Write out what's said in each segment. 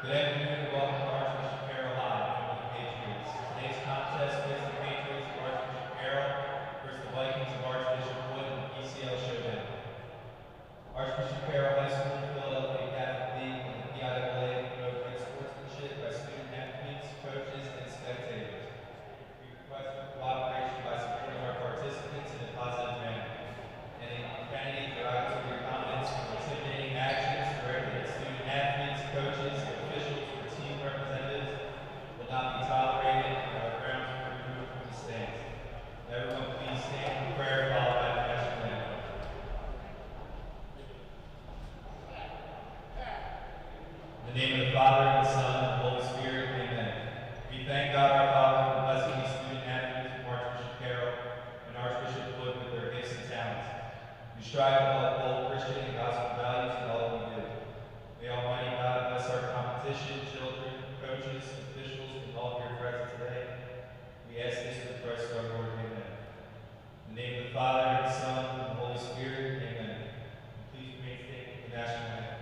Good afternoon and welcome to Archbishop Carroll High, home of the Patriots. Today's contest faces the Patriots of Archbishop Carroll versus the Vikings of Archbishop Wood in the PCL Showdown. Archbishop Carroll High School and Philadelphia Catholic League and the PIAA promote great sportsmanship by student athletes, coaches, and spectators. We request for cooperation by supporting our participants in a positive manner. Any profanity, derogatory comments, or intimidating actions directed at student athletes, coaches, officials, or team representatives will not be tolerated and our grounds will be removed from the stands. Everyone please stand for prayer followed by the national anthem. In the name of the Father, and the Son, and the Holy Spirit, amen. We thank God our Father for blessing these student athletes from Archbishop Carroll and Archbishop Wood with their gifts and talents. We strive to uphold Christian and gospel values in all that we do. May Almighty God bless our competition, children, coaches, officials, and all here present today. We ask this through Christ our Lord, amen. In the name of the Father, and the Son, and the Holy Spirit, amen. And please remain standing for the national anthem.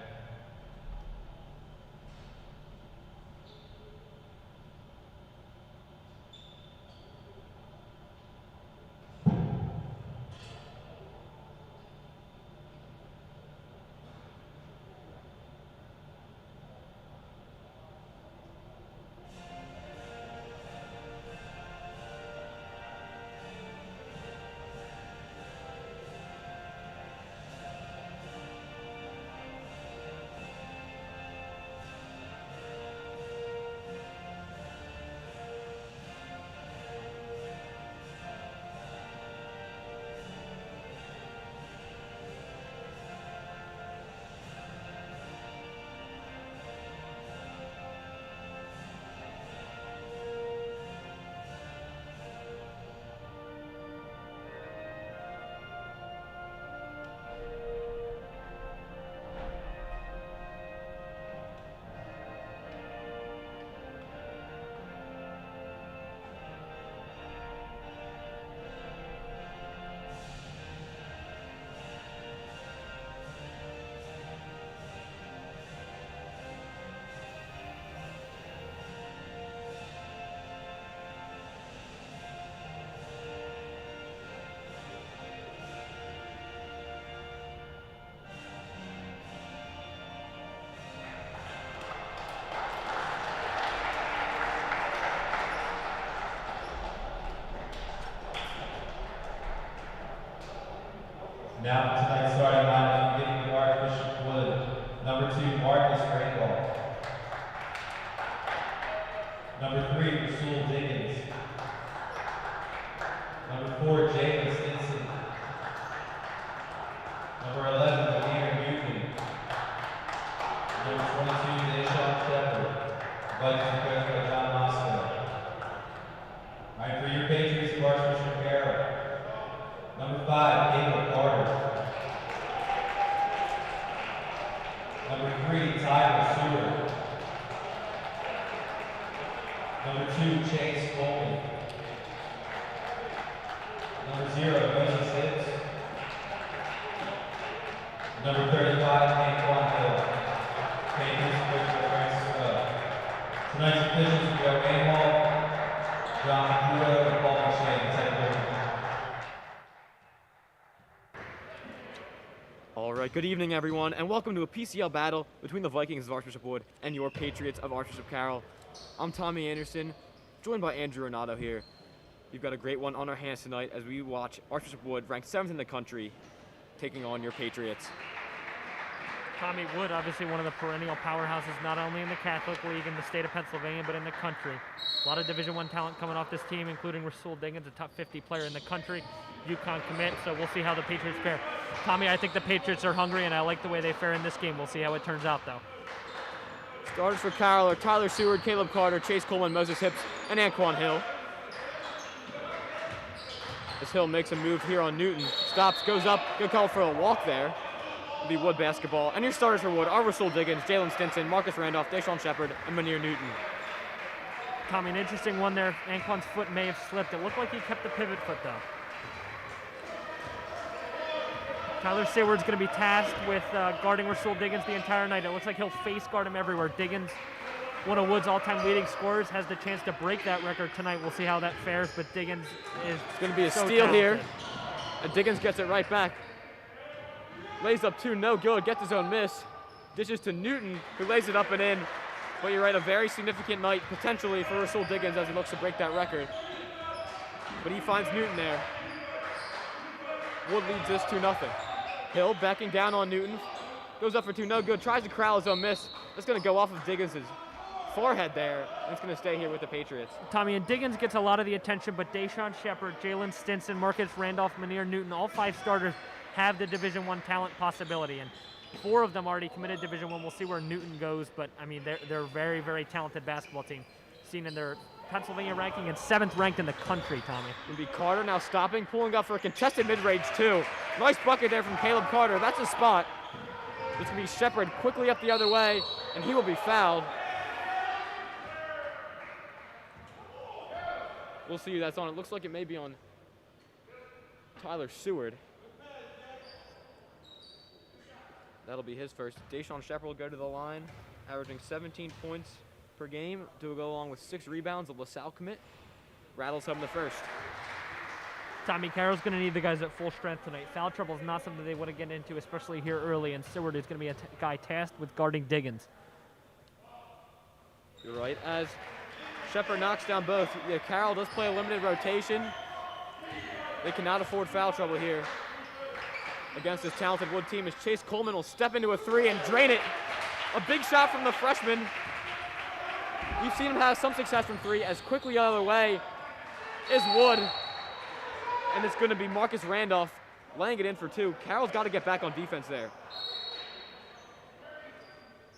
Now tonight's starting lineup, beginning with Archbishop Wood. Number 2, Marcus Carroll. Number 3, Rasul Diggins. Number 4, James Stinson. Number 11, Amir Newton. Number 22, Deshaun Shepard. Vikings coached by John Moscow. All right, for your Patriots of Archbishop Carroll. Number 5, Caleb Carter. Number 3, Tyler Stewart. Number 2, Chase Coleman. Number 0, Moses Hibbs. Number 35, Antoine Hill. Patriots coached by Francis Rowe. Tonight's officials will go Hall, John Kudo, and Paul McShane, the head coach. Alright, good evening everyone, and welcome to a PCL battle between the Vikings of Archbishop Wood and your Patriots of Archbishop Carroll. I'm Tommy Anderson, joined by Andrew Renato here. We've got a great one on our hands tonight as we watch Archbishop Wood, ranked 7th in the country, taking on your Patriots. Tommy Wood, obviously one of the perennial powerhouses, not only in the Catholic League in the state of Pennsylvania, but in the country. A lot of Division I talent coming off this team, including Rasul Diggins, a top 50 player in the country, UConn commit, so we'll see how the Patriots fare. Tommy, I think the Patriots are hungry, and I like the way they fare in this game. We'll see how it turns out, though. Starters for Carroll are Tyler Seward, Caleb Carter, Chase Coleman, Moses Hibbs, and Anquan Hill. As Hill makes a move here on Newton. Stops, goes up, good call for a walk there. It'll be Wood basketball. And your starters for Wood are Rasul Diggins, Jalen Stinson, Marcus Randolph, Deshaun Shepard, and Manir Newton. Tommy, an interesting one there. Anquan's foot may have slipped. It looked like he kept the pivot foot, though. Tyler Seward's going to be tasked with guarding Rasul Diggins the entire night. It looks like he'll face guard him everywhere. Diggins one of Wood's all-time leading scorers, has the chance to break that record tonight. We'll see how that fares, but Diggins is It's going to be a so steal here. talented. And Diggins gets it right back. Lays up two, no good, gets his own miss. Dishes to Newton, who lays it up and in. But you're right, a very significant night potentially for Rasul Diggins as he looks to break that record. But he finds Newton there. Wood leads this 2-0. Hill backing down on Newton. Goes up for two, no good. Tries to corral his own miss. That's going to go off of Diggins' forehead there. And it's going to stay here with the Patriots. Tommy, and Diggins gets a lot of the attention, but Deshaun Shepard, Jalen Stinson, Marcus Randolph, Manir Newton, all 5 starters have the Division I talent possibility. And 4 of them already committed Division I. We'll see where Newton goes, but I mean, they're a very, very talented basketball team. Seen in their Pennsylvania ranking and 7th ranked in the country, Tommy. It'll be Carter now stopping, pulling up for a contested mid-range too. Nice bucket there from Caleb Carter. That's a spot. It's going to be Shepard quickly up the other way, and he will be fouled. We'll see who that's on. It looks like it may be on Tyler Seward. That'll be his first. Deshaun Shepard will go to the line, averaging 17 points per game to go along with 6 rebounds. A LaSalle commit. Rattles home the first. Tommy, Carroll's going to need the guys at full strength tonight. Foul trouble is not something they want to get into, especially here early, and Seward is going to be a guy tasked with guarding Diggins. You're right. As Shepard knocks down both. Yeah, Carroll does play a limited rotation. They cannot afford foul trouble here against this talented Wood team as Chase Coleman will step into a 3 and drain it. A big shot from the freshman. We've seen him have some success from 3. As quickly the other way is Wood. And it's going to be Marcus Randolph laying it in for 2. Carroll's got to get back on defense there.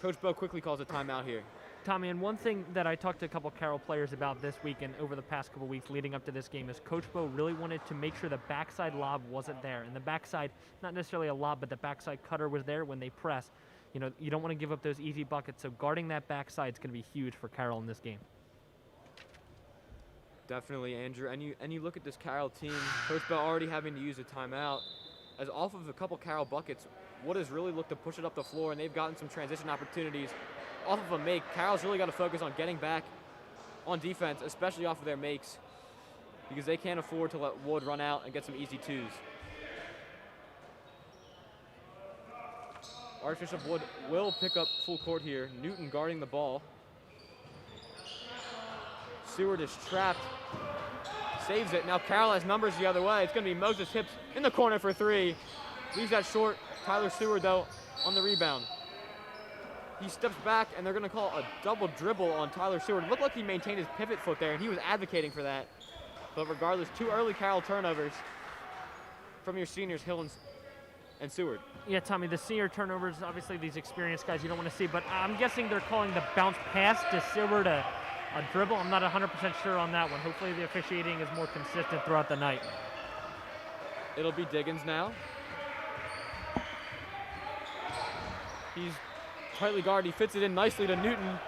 Coach Bo quickly calls a timeout here. Tommy, and one thing that I talked to a couple Carroll players about this week and over the past couple weeks leading up to this game is Coach Bo really wanted to make sure the backside lob wasn't there. And the backside, not necessarily a lob, but the backside cutter was there when they press. You know, you don't want to give up those easy buckets, so guarding that backside is going to be huge for Carroll in this game. Definitely, Andrew. And you look at this Carroll team, Coach Bell already having to use a timeout. As off of a couple Carroll buckets, Wood has really looked to push it up the floor, and they've gotten some transition opportunities off of a make. Carroll's really got to focus on getting back on defense, especially off of their makes, because they can't afford to let Wood run out and get some easy 2s. Archbishop Wood will pick up full court here. Newton guarding the ball. Seward is trapped. Saves it. Now Carroll has numbers the other way. It's going to be Moses Hips in the corner for 3. Leaves that short. Tyler Seward, though, on the rebound. He steps back, and they're going to call a double dribble on Tyler Seward. It looked like he maintained his pivot foot there, and he was advocating for that. But regardless, 2 early Carroll turnovers from your seniors, Hill and Seward. Yeah, Tommy, the senior turnovers, obviously these experienced guys you don't want to see, but I'm guessing they're calling the bounce pass to Seward a dribble. I'm not 100% sure on that one. Hopefully the officiating is more consistent throughout the night. It'll be Diggins now. He's tightly guarded. He fits it in nicely to Newton. And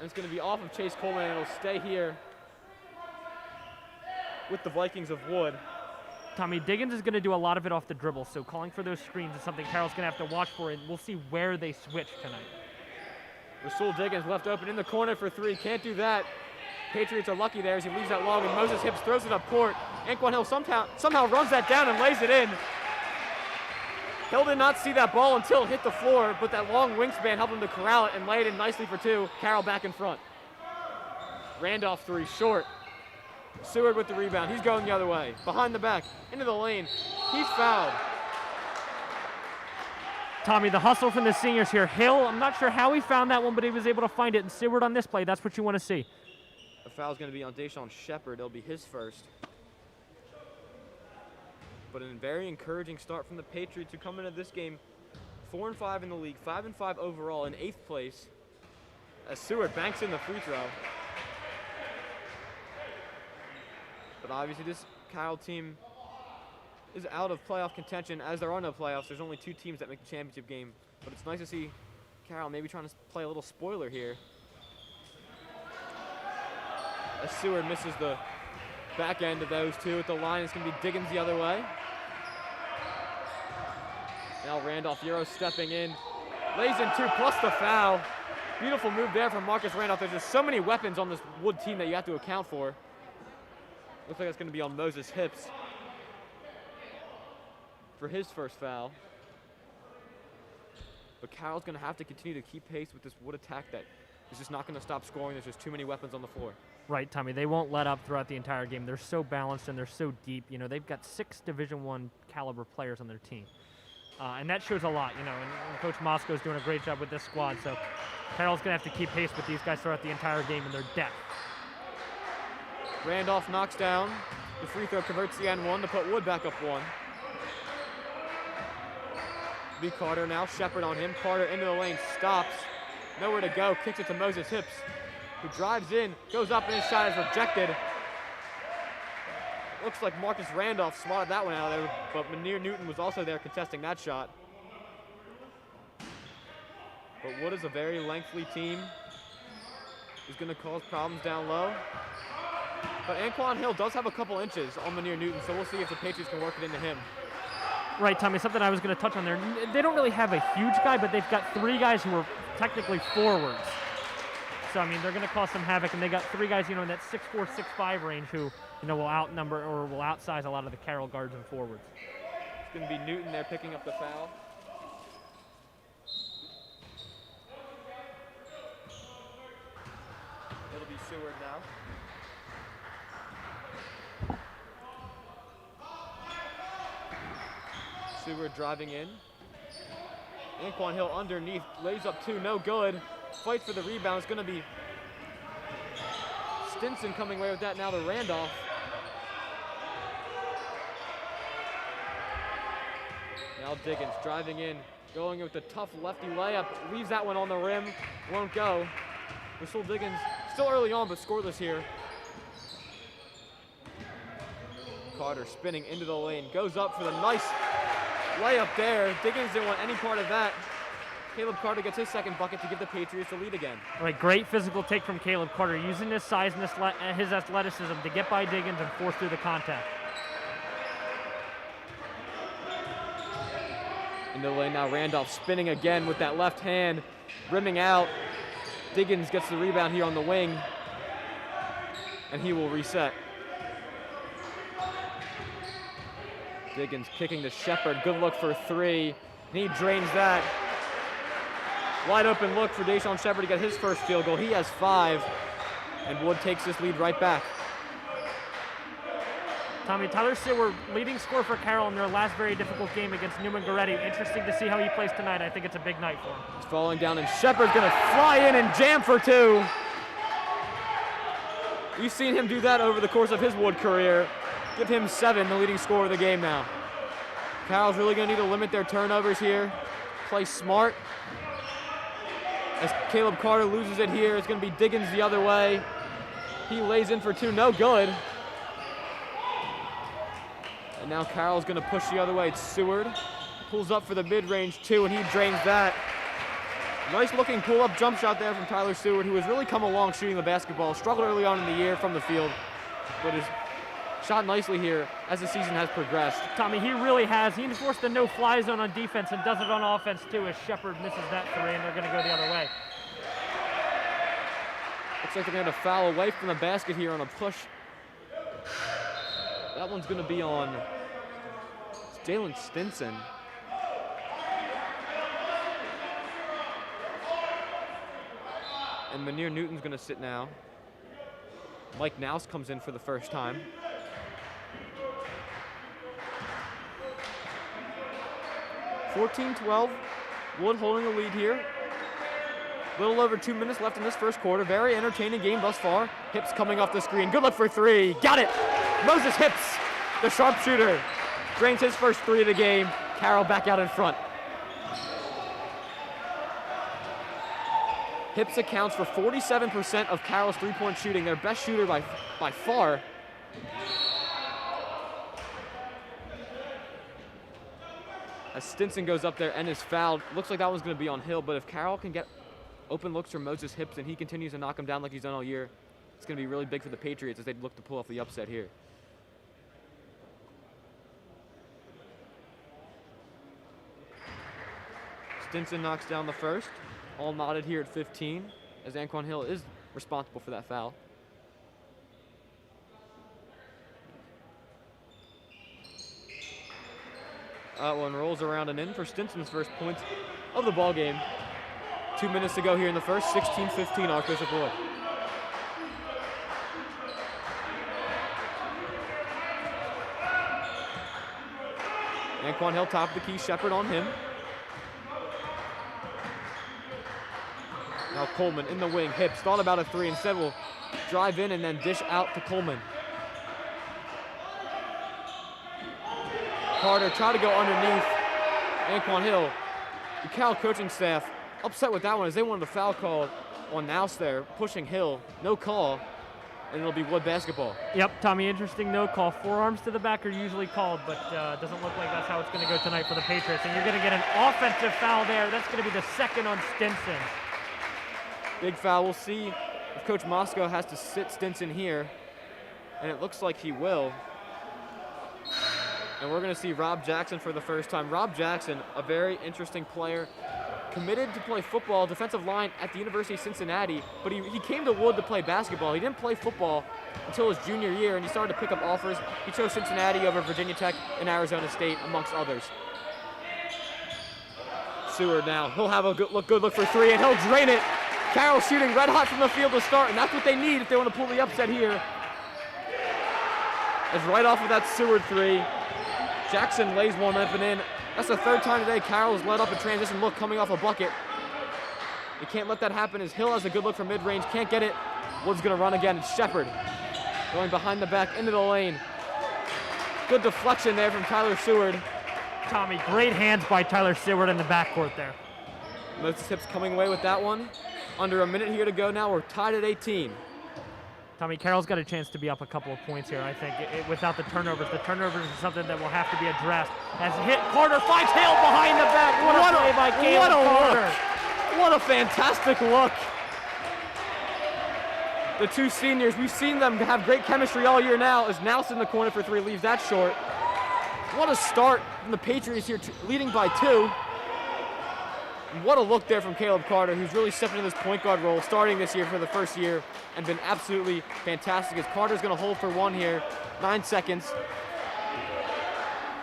it's going to be off of Chase Coleman, and it'll stay here with the Vikings of Wood. Tommy, Diggins is going to do a lot of it off the dribble, so calling for those screens is something Carroll's going to have to watch for, and we'll see where they switch tonight. Rasul Diggins left open in the corner for 3. Can't do that. Patriots are lucky there as he leaves that long, and Moses Hips throws it up court. Anquan Hill somehow runs that down and lays it in. Hill did not see that ball until it hit the floor, but that long wingspan helped him to corral it and lay it in nicely for 2. Carroll back in front. Randolph 3, short. Seward with the rebound. He's going the other way. Behind the back, into the lane. He's fouled. Tommy, the hustle from the seniors here. Hill, I'm not sure how he found that one, but he was able to find it. And Seward on this play, that's what you want to see. The foul's going to be on Deshaun Shepard. It'll be his first. But a very encouraging start from the Patriots, who come into this game 4-5 in the league, 5-5 overall, in 8th place, as Seward banks in the free throw. But obviously this Carroll team is out of playoff contention. As there are no playoffs, there's only 2 teams that make the championship game. But it's nice to see Carroll maybe trying to play a little spoiler here. As Seward misses the back end of those 2 at the line, it's going to be Diggins the other way. Now Randolph Euro stepping in, lays in 2 plus the foul. Beautiful move there from Marcus Randolph. There's just so many weapons on this Wood team that you have to account for. Looks like that's going to be on Moses Hips for his first foul. But Carroll's going to have to continue to keep pace with this Wood attack that is just not going to stop scoring. There's just too many weapons on the floor. Right, Tommy. They won't let up throughout the entire game. They're so balanced and they're so deep. You know, they've got 6 Division I caliber players on their team. And that shows a lot, you know, and Coach Mosco's doing a great job with this squad. So Carroll's going to have to keep pace with these guys throughout the entire game and their depth. Randolph knocks down the free throw, converts the N1 to put Wood back up 1. B. Carter now, Shepard on him. Carter into the lane, stops, nowhere to go, kicks it to Moses Hips, who drives in, goes up, and his shot is rejected. Looks like Marcus Randolph swatted that one out of there, but Manir Newton was also there contesting that shot. But Wood is a very lengthy team. He's going to cause problems down low. But Anquan Hill does have a couple inches on Manir Newton, so we'll see if the Patriots can work it into him. Right, Tommy, something I was going to touch on there. They don't really have a huge guy, but they've got 3 guys who are technically forwards. So, I mean, they're going to cause some havoc, and they got 3 guys, you know, in that 6'4", 6'5" range who, you know, will outnumber or will outsize a lot of the Carroll guards and forwards. It's going to be Newton there picking up the foul. It'll be Seward now. Seward driving in. Anquan Hill underneath, lays up 2, no good. Fight for the rebound. It's going to be Stinson coming away with that now to Randolph. Now Diggins driving in, going with the tough lefty layup, leaves that one on the rim, won't go. Russell Diggins still early on, but scoreless here. Carter spinning into the lane, goes up for the nice layup there. Diggins didn't want any part of that. Caleb Carter gets his second bucket to give the Patriots the lead again. All right, great physical take from Caleb Carter, using his size and his athleticism to get by Diggins and force through the contact. In the lane now, Randolph spinning again with that left hand, rimming out. Diggins gets the rebound here on the wing, and he will reset. Diggins kicking to Shepard, good look for 3, and he drains that. Wide open look for Deshaun Shepard to get his first field goal. He has 5, and Wood takes this lead right back. Tommy, Tyler Seward, leading scorer for Carroll in their last very difficult game against Newman Goretti. Interesting to see how he plays tonight. I think it's a big night for him. He's falling down, and Shepard's gonna fly in and jam for 2. We've seen him do that over the course of his Wood career. Give him 7, the leading scorer of the game now. Carroll's really gonna need to limit their turnovers here. Play smart. As Caleb Carter loses it here, it's gonna be Diggins the other way. He lays in for 2, no good. And now Carroll's gonna push the other way. It's Seward, pulls up for the mid-range 2, and he drains that. Nice looking pull-up jump shot there from Tyler Seward, who has really come along shooting the basketball. Struggled early on in the year from the field, but has shot nicely here as the season has progressed. Tommy, he really has. He enforced the no-fly zone on defense and does it on offense too, as Shepard misses that 3, and they're gonna go the other way. Looks like they're gonna foul away from the basket here on a push. That one's gonna be on Jalen Stinson. And Manir Newton's gonna sit now. Mike Nouse comes in for the first time. (14-12), Wood holding the lead here. A little over 2 minutes left in this first quarter. Very entertaining game thus far. Hips coming off the screen. Good look for 3. Got it! Moses Hips, the sharpshooter, drains his first 3 of the game. Carroll back out in front. Hips accounts for 47% of Carroll's three-point shooting, their best shooter by far. As Stinson goes up there and is fouled, looks like that one's going to be on Hill, but if Carroll can get open looks from Moses Hips and he continues to knock him down like he's done all year, it's going to be really big for the Patriots as they look to pull off the upset here. Stinson knocks down the first. all knotted here at 15, as Anquan Hill is responsible for that foul. That one rolls around and in for Stinson's first points of the ball game. 2 minutes to go here in the first, 16-15 Archbishop Wood. Anquan Hill top of the key, Shepard on him. Now Coleman in the wing, Hips thought about a three, instead will drive in and then dish out to Coleman. Carter try to go underneath Anquan Hill. The Cal coaching staff upset with that one as they wanted a foul call on Nouse there, pushing Hill. No call, and it'll be Wood basketball. Yep, Tommy, interesting no call. Forearms to the back are usually called, but doesn't look like that's how it's going to go tonight for the Patriots. And you're going to get an offensive foul there. That's going to be the second on Stinson. Big foul. We'll see if Coach Moscow has to sit Stinson here, and it looks like he will. And we're going to see Rob Jackson for the first time. Rob Jackson, a very interesting player, committed to play football, defensive line at the University of Cincinnati, but he came to Wood to play basketball. He didn't play football until his junior year, and he started to pick up offers. He chose Cincinnati over Virginia Tech and Arizona State, amongst others. Seward now, he'll have a good look for three, and he'll drain it. Carroll shooting red hot from the field to start, and that's what they need if they want to pull the upset here. As right off of that Seward three, Jackson lays one up and in. That's the third time today Carroll's led up a transition look coming off a bucket. You can't let that happen as Hill has a good look from mid-range, can't get it. Wood's gonna run again, it's Shepard. Going behind the back into the lane. Good deflection there from Tyler Seward. Tommy, great hands by Tyler Seward in the backcourt there. Most Tips coming away with that one. Under a minute here to go now, we're tied at 18. Tommy, Carroll's got a chance to be up a couple of points here, I think, without the turnovers. The turnovers is something that will have to be addressed. As hit, Carter finds Hill behind the back. What a play by Caleb Carter. What a fantastic look. The two seniors, we've seen them have great chemistry all year now, as Nouse in the corner for three leaves that short. What a start from the Patriots here, leading by two. What a look there from Caleb Carter, who's really stepped into this point guard role, starting this year for the first year, and been absolutely fantastic. As Carter's going to hold for one here, 9 seconds.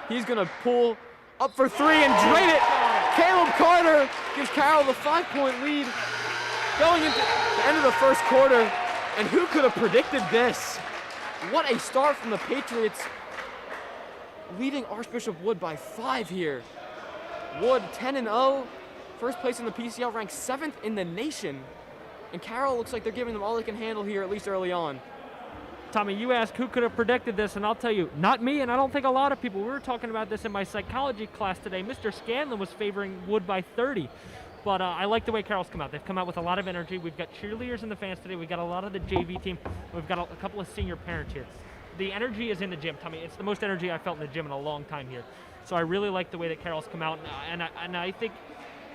He's going to pull up for three and drain it. Caleb Carter gives Carroll the 5-point lead going into the end of the first quarter. And who could have predicted this? What a start from the Patriots, leading Archbishop Wood by 5 here. Wood 10-0. First place in the PCL, ranked 7th in the nation. And Carroll looks like they're giving them all they can handle here, at least early on. Tommy, you asked who could have predicted this, and I'll tell you, not me, and I don't think a lot of people. We were talking about this in my psychology class today. Mr. Scanlon was favoring Wood by 30. But I like the way Carroll's come out. They've come out with a lot of energy. We've got cheerleaders in the fans today. We've got a lot of the JV team. We've got a couple of senior parents here. The energy is in the gym, Tommy. It's the most energy I've felt in the gym in a long time here. So I really like the way that Carroll's come out, and I think,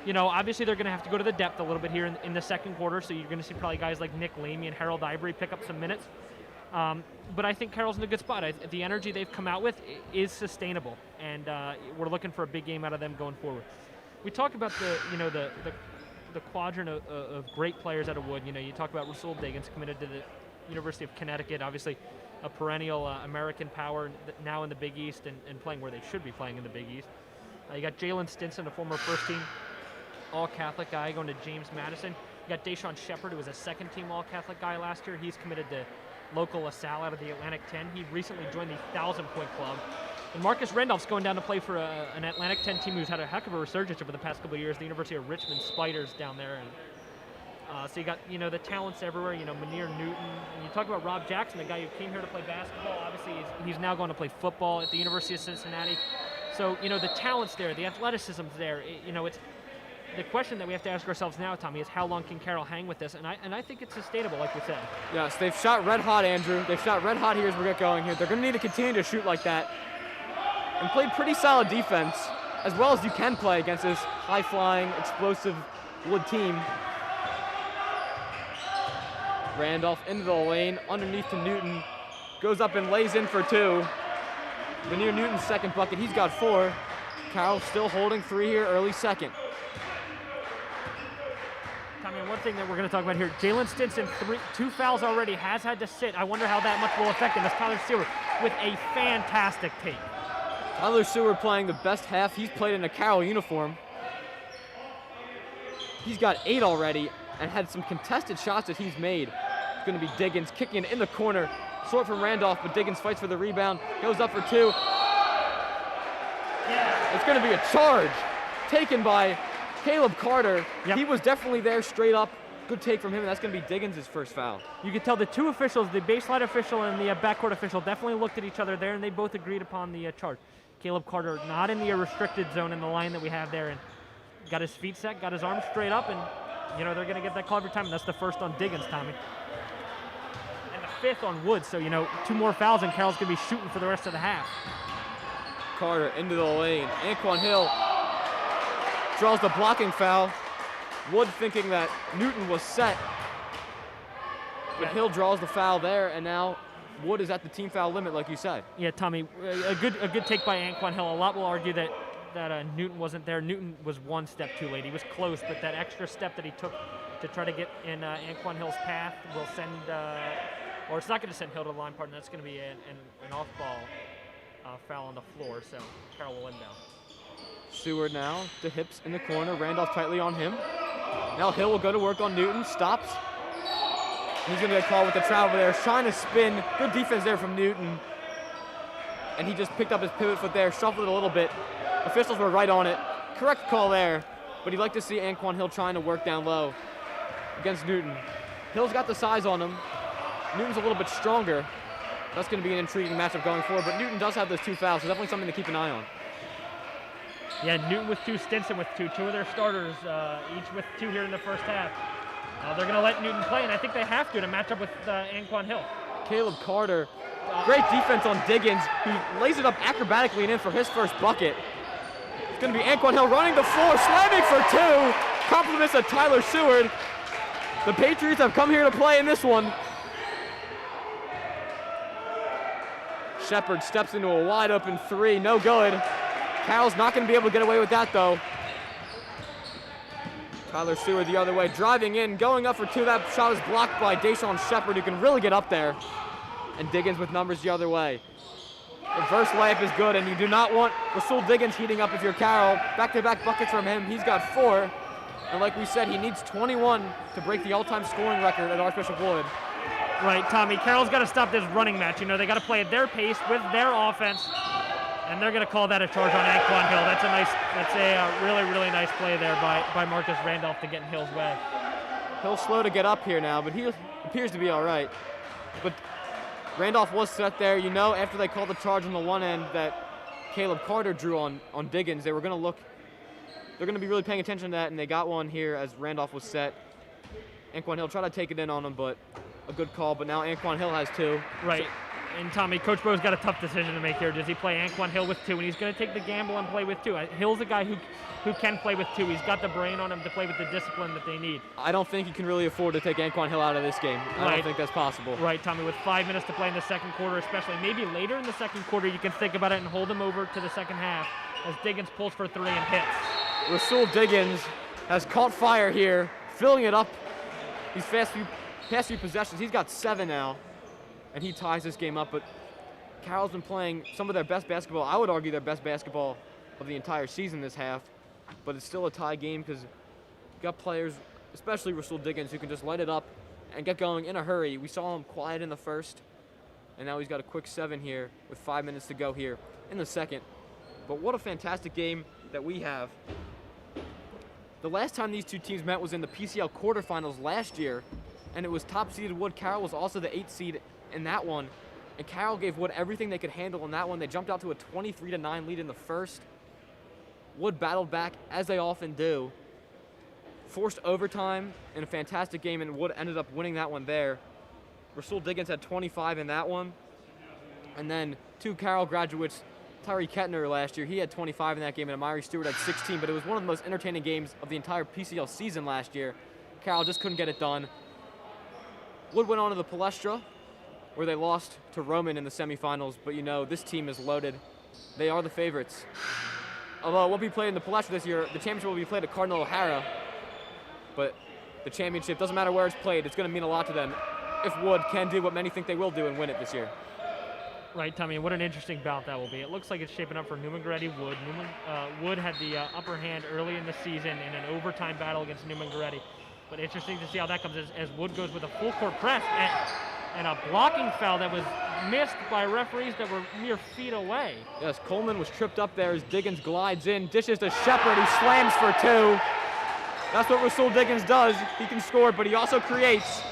you know, obviously they're going to have to go to the depth a little bit here in the second quarter, so you're going to see probably guys like Nick Lamy and Harold Ivory pick up some minutes. But I think Carroll's in a good spot. The energy they've come out with is sustainable, and we're looking for a big game out of them going forward. We talk about the quadrant of great players out of Wood. You know, you talk about Rasul Diggins, committed to the University of Connecticut, obviously a perennial American power now in the Big East and playing where they should be playing in the Big East. You got Jalen Stinson, a former first-team All-Catholic guy, going to James Madison. You got Deshaun Shepard, who was a second-team All-Catholic guy last year. He's committed to local LaSalle out of the Atlantic 10. He recently joined the 1,000-point club. And Marcus Randolph's going down to play for an Atlantic 10 team who's had a heck of a resurgence over the past couple of years, the University of Richmond Spiders down there. And so you got, you know, the talents everywhere, you know, Munir Newton. And you talk about Rob Jackson, the guy who came here to play basketball. Obviously, he's now going to play football at the University of Cincinnati. So, you know, the talent's there, the athleticism's there. You know, it's the question that we have to ask ourselves now, Tommy, is how long can Carroll hang with this? And I think it's sustainable, like we said. Yes, they've shot red hot, Andrew. They've shot red hot here as we get going here. They're going to need to continue to shoot like that. And played pretty solid defense, as well as you can play against this high-flying, explosive Wood team. Randolph into the lane, underneath to Newton. Goes up and lays in for two. Munir Newton's second bucket, he's got 4. Carroll still holding 3 here, early second. Tommy, one thing that we're going to talk about here, Jalen Stinson, 2 fouls already, has had to sit. I wonder how that much will affect him. As Tyler Seward with a fantastic take. Tyler Seward playing the best half he's played in a Carroll uniform. He's got 8 already and had some contested shots that he's made. It's going to be Diggins kicking it in the corner. Short from Randolph, but Diggins fights for the rebound. Goes up for 2. It's going to be a charge taken by Caleb Carter. Yep. He was definitely there straight up. Good take from him, and that's going to be Diggins' first foul. You could tell the 2 officials, the baseline official and the backcourt official, definitely looked at each other there, and they both agreed upon the charge. Caleb Carter not in the restricted zone in the line that we have there, and got his feet set, got his arms straight up, and they're going to get that call every time, and that's the first on Diggins, Tommy. And the 5th on Woods, so 2 more fouls, and Carroll's going to be shooting for the rest of the half. Carter into the lane. Anquan Hill draws the blocking foul. Wood thinking that Newton was set, but Hill draws the foul there, and now Wood is at the team foul limit, like you said. Yeah, Tommy, a good take by Anquan Hill. A lot will argue that Newton wasn't there. Newton was 1 step too late. He was close, but that extra step that he took to try to get in Anquan Hill's path will send, or it's not going to send Hill to the line partner. That's going to be an off-ball foul on the floor, so Carroll will inbound. Seward now to hips in the corner. Randolph tightly on him. Now Hill will go to work on Newton. Stops. He's going to get called with the travel there. Trying to spin. Good defense there from Newton. And he just picked up his pivot foot there. Shuffled it a little bit. Officials were right on it. Correct call there. But you'd like to see Anquan Hill trying to work down low against Newton. Hill's got the size on him. Newton's a little bit stronger. That's going to be an intriguing matchup going forward. But Newton does have those 2 fouls, so definitely something to keep an eye on. Yeah, Newton with 2, Stinson with 2. 2 of their starters, each with 2 here in the first half. They're going to let Newton play, and I think they have to match up with Anquan Hill. Caleb Carter, great defense on Diggins. He lays it up acrobatically and in for his first bucket. It's going to be Anquan Hill running the floor, slamming for 2. Compliments of Tyler Seward. The Patriots have come here to play in this one. Shepard steps into a wide open 3, no good. Carroll's not going to be able to get away with that, though. Tyler Seward the other way, driving in, going up for 2. That shot is blocked by Deshaun Shepard, who can really get up there. And Diggins with numbers the other way. Reverse layup is good, and you do not want Rasul Diggins heating up if you're Carroll. Back-to-back buckets from him. He's got 4. And like we said, he needs 21 to break the all-time scoring record at Archbishop Wood. Right, Tommy. Carroll's got to stop this running match. They got to play at their pace with their offense. And they're going to call that a charge on Anquan Hill. That's a really, really nice play there by Marcus Randolph to get in Hill's way. Hill's slow to get up here now, but he appears to be all right. But Randolph was set there. After they called the charge on the one end that Caleb Carter drew on Diggins, they were going to look. They're going to be really paying attention to that, and they got one here as Randolph was set. Anquan Hill tried to take it in on him, but a good call. But now Anquan Hill has 2. Right. And Tommy, Coach Bo's got a tough decision to make here. Does he play Anquan Hill with 2? And he's going to take the gamble and play with 2. Hill's a guy who can play with 2. He's got the brain on him to play with the discipline that they need. I don't think he can really afford to take Anquan Hill out of this game. I don't think that's possible. Right, Tommy, with 5 minutes to play in the second quarter, especially maybe later in the second quarter, you can think about it and hold him over to the second half as Diggins pulls for 3 and hits. Rasul Diggins has caught fire here, filling it up. These past few possessions, he's got 7 now, and he ties this game up. But Carroll's been playing some of their best basketball. I would argue their best basketball of the entire season this half, but it's still a tie game because you got players, especially Rasul Diggins, who can just light it up and get going in a hurry. We saw him quiet in the first, and now he's got a quick 7 here with 5 minutes to go here in the second. But what a fantastic game that we have. The last time these 2 teams met was in the PCL quarterfinals last year, and it was top-seeded Wood. Carroll was also the 8th seed in that one, and Carroll gave Wood everything they could handle in that one. They jumped out to a 23-9 lead in the first. Wood battled back, as they often do, forced overtime in a fantastic game, and Wood ended up winning that one there. Rasul Diggins had 25 in that one, and then 2 Carroll graduates, Tyree Kettner last year, he had 25 in that game, and Amari Stewart had 16, but it was one of the most entertaining games of the entire PCL season last year. Carroll just couldn't get it done. Wood went on to the Palestra, where they lost to Roman in the semifinals, but this team is loaded. They are the favorites. Although it won't be played in the Palestra this year, the championship will be played at Cardinal O'Hara, but the championship. Doesn't matter where it's played, it's going to mean a lot to them if Wood can do what many think they will do and win it this year. Right, Tommy, what an interesting bout that will be. It looks like it's shaping up for Newman-Goretti-Wood. Wood had the upper hand early in the season in an overtime battle against Newman-Goretti. But interesting to see how that comes as Wood goes with a full court press and a blocking foul that was missed by referees that were mere feet away. Yes, Coleman was tripped up there as Diggins glides in, dishes to Shepard, he slams for 2. That's what Rasul Diggins does. He can score, but he also creates.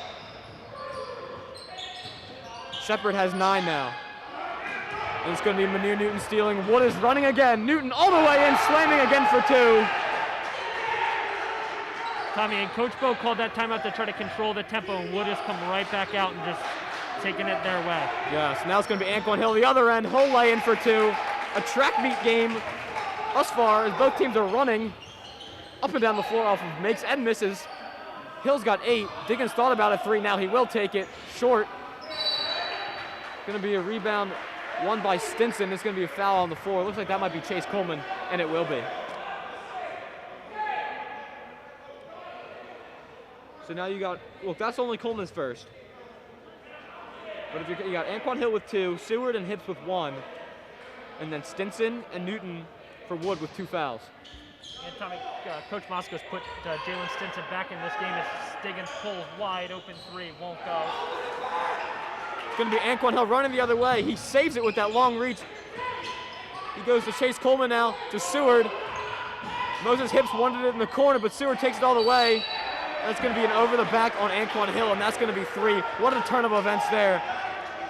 Shepard has 9 now. And it's going to be Manir Newton stealing. Wood is running again. Newton all the way in, slamming again for 2. Tommy, and Coach Bo called that timeout to try to control the tempo, and Wood has come right back out and just taking it their way. Yes, now it's going to be Anquan Hill the other end. He'll lay in for 2. A track meet game thus far as both teams are running up and down the floor off of makes and misses. Hill's got 8. Diggins thought about a 3. Now he will take it. Short. Going to be a rebound won by Stinson. It's going to be a foul on the floor. Looks like that might be Chase Coleman, and it will be. So now you got, look, that's only Coleman's first. But if you got Anquan Hill with 2, Seward and Hibbs with 1, and then Stinson and Newton for Wood with 2 fouls. And Tommy, Coach Moscow's put Jalen Stinson back in this game as Diggins pulls wide open 3, won't go. It's going to be Anquan Hill running the other way. He saves it with that long reach. He goes to Chase Coleman now, to Seward. Moses Hibbs wanted it in the corner, but Seward takes it all the way. That's going to be an over the back on Anquan Hill, and that's going to be 3. What a turn of events there.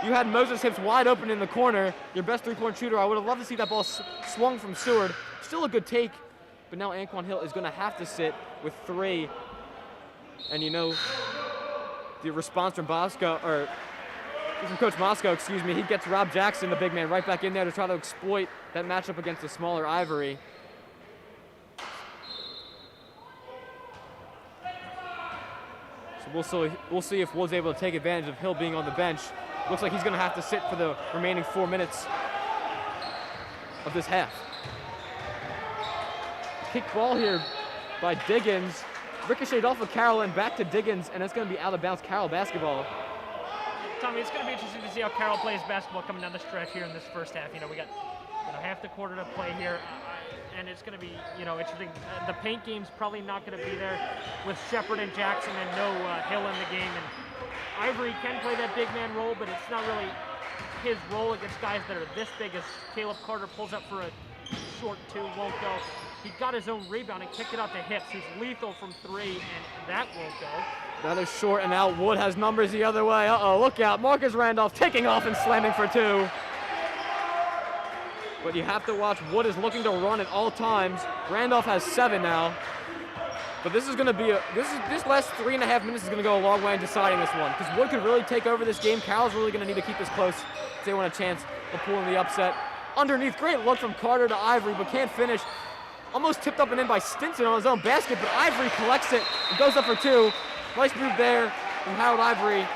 You had Moses Hibbs wide open in the corner, your best 3-point shooter. I would have loved to see that ball swung from Seward. Still a good take, but now Anquan Hill is going to have to sit with 3. And you know, the response from from Coach Moscow, excuse me, he gets Rob Jackson, the big man, right back in there to try to exploit that matchup against the smaller Ivory. So we'll see if Wood's able to take advantage of Hill being on the bench. Looks like he's going to have to sit for the remaining 4 minutes of this half. Kick ball here by Diggins. Ricocheted off of Carroll and back to Diggins, and it's going to be out of bounds Carroll basketball. Tommy, it's going to be interesting to see how Carroll plays basketball coming down the stretch here in this first half. You know, we got half the quarter to play here. And it's going to be, interesting. The paint game's probably not going to be there with Shepard and Jackson and no Hill in the game. And Ivory can play that big man role, but it's not really his role against guys that are this big as Caleb Carter pulls up for a short 2, won't go. He got his own rebound and kicked it out to Hibbs, who's lethal from 3, and that won't go. That is short, and now Wood has numbers the other way. Uh-oh, look out. Marcus Randolph taking off and slamming for 2. But you have to watch. Wood is looking to run at all times. Randolph has 7 now. But this is going to be this last 3.5 minutes is going to go a long way in deciding this one, because Wood could really take over this game. Carroll's really going to need to keep this close if they want a chance of pulling the upset. Underneath, great look from Carter to Ivory, but can't finish. Almost tipped up and in by Stinson on his own basket, but Ivory collects it and goes up for 2. Nice move there from Harold Ivory.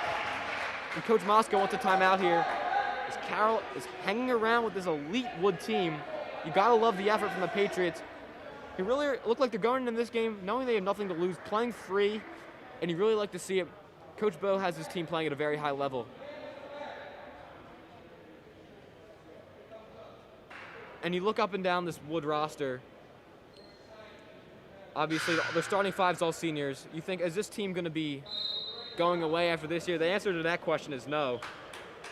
And Coach Moscow wants a timeout here. As Carroll is hanging around with this elite Wood team, you gotta love the effort from the Patriots. He really looked like they're going into this game knowing they have nothing to lose, playing free, and you really like to see it. Coach Bo has his team playing at a very high level. And you look up and down this Wood roster. Obviously, their starting 5's all seniors. You think, is this team going to be going away after this year? The answer to that question is no.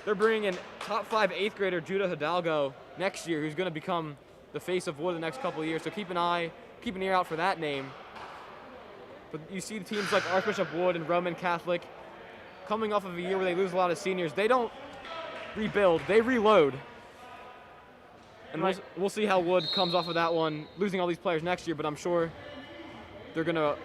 They're bringing in top 5 8th grader Judah Hidalgo next year, who's going to become the face of Wood the next couple of years. So keep an ear out for that name. But you see teams like Archbishop Wood and Roman Catholic coming off of a year where they lose a lot of seniors. They don't rebuild, they reload. And we'll see how Wood comes off of that one, losing all these players next year, but I'm sure they're going to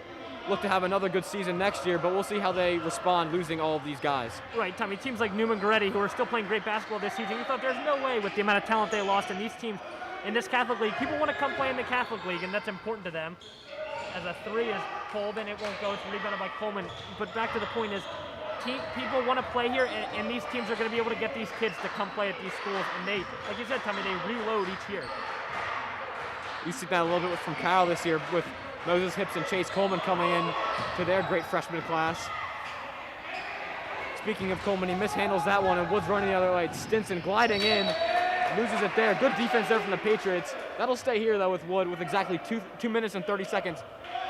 look to have another good season next year, but we'll see how they respond losing all of these guys. Right, Tommy. Teams like Newman-Goretti, who are still playing great basketball this season, you thought there's no way with the amount of talent they lost, and these teams in this Catholic League, people want to come play in the Catholic League, and that's important to them. As a 3 is pulled, and it won't go. It's rebounded by Coleman. But back to the point is, people want to play here, and these teams are going to be able to get these kids to come play at these schools, and they, like you said, Tommy, they reload each year. You see that a little bit from Carroll this year with Moses Hips and Chase Coleman coming in to their great freshman class. Speaking of Coleman, he mishandles that one, and Wood's running the other way. Stinson gliding in, loses it there. Good defense there from the Patriots. That'll stay here, though, with Wood with exactly 2 minutes and 30 seconds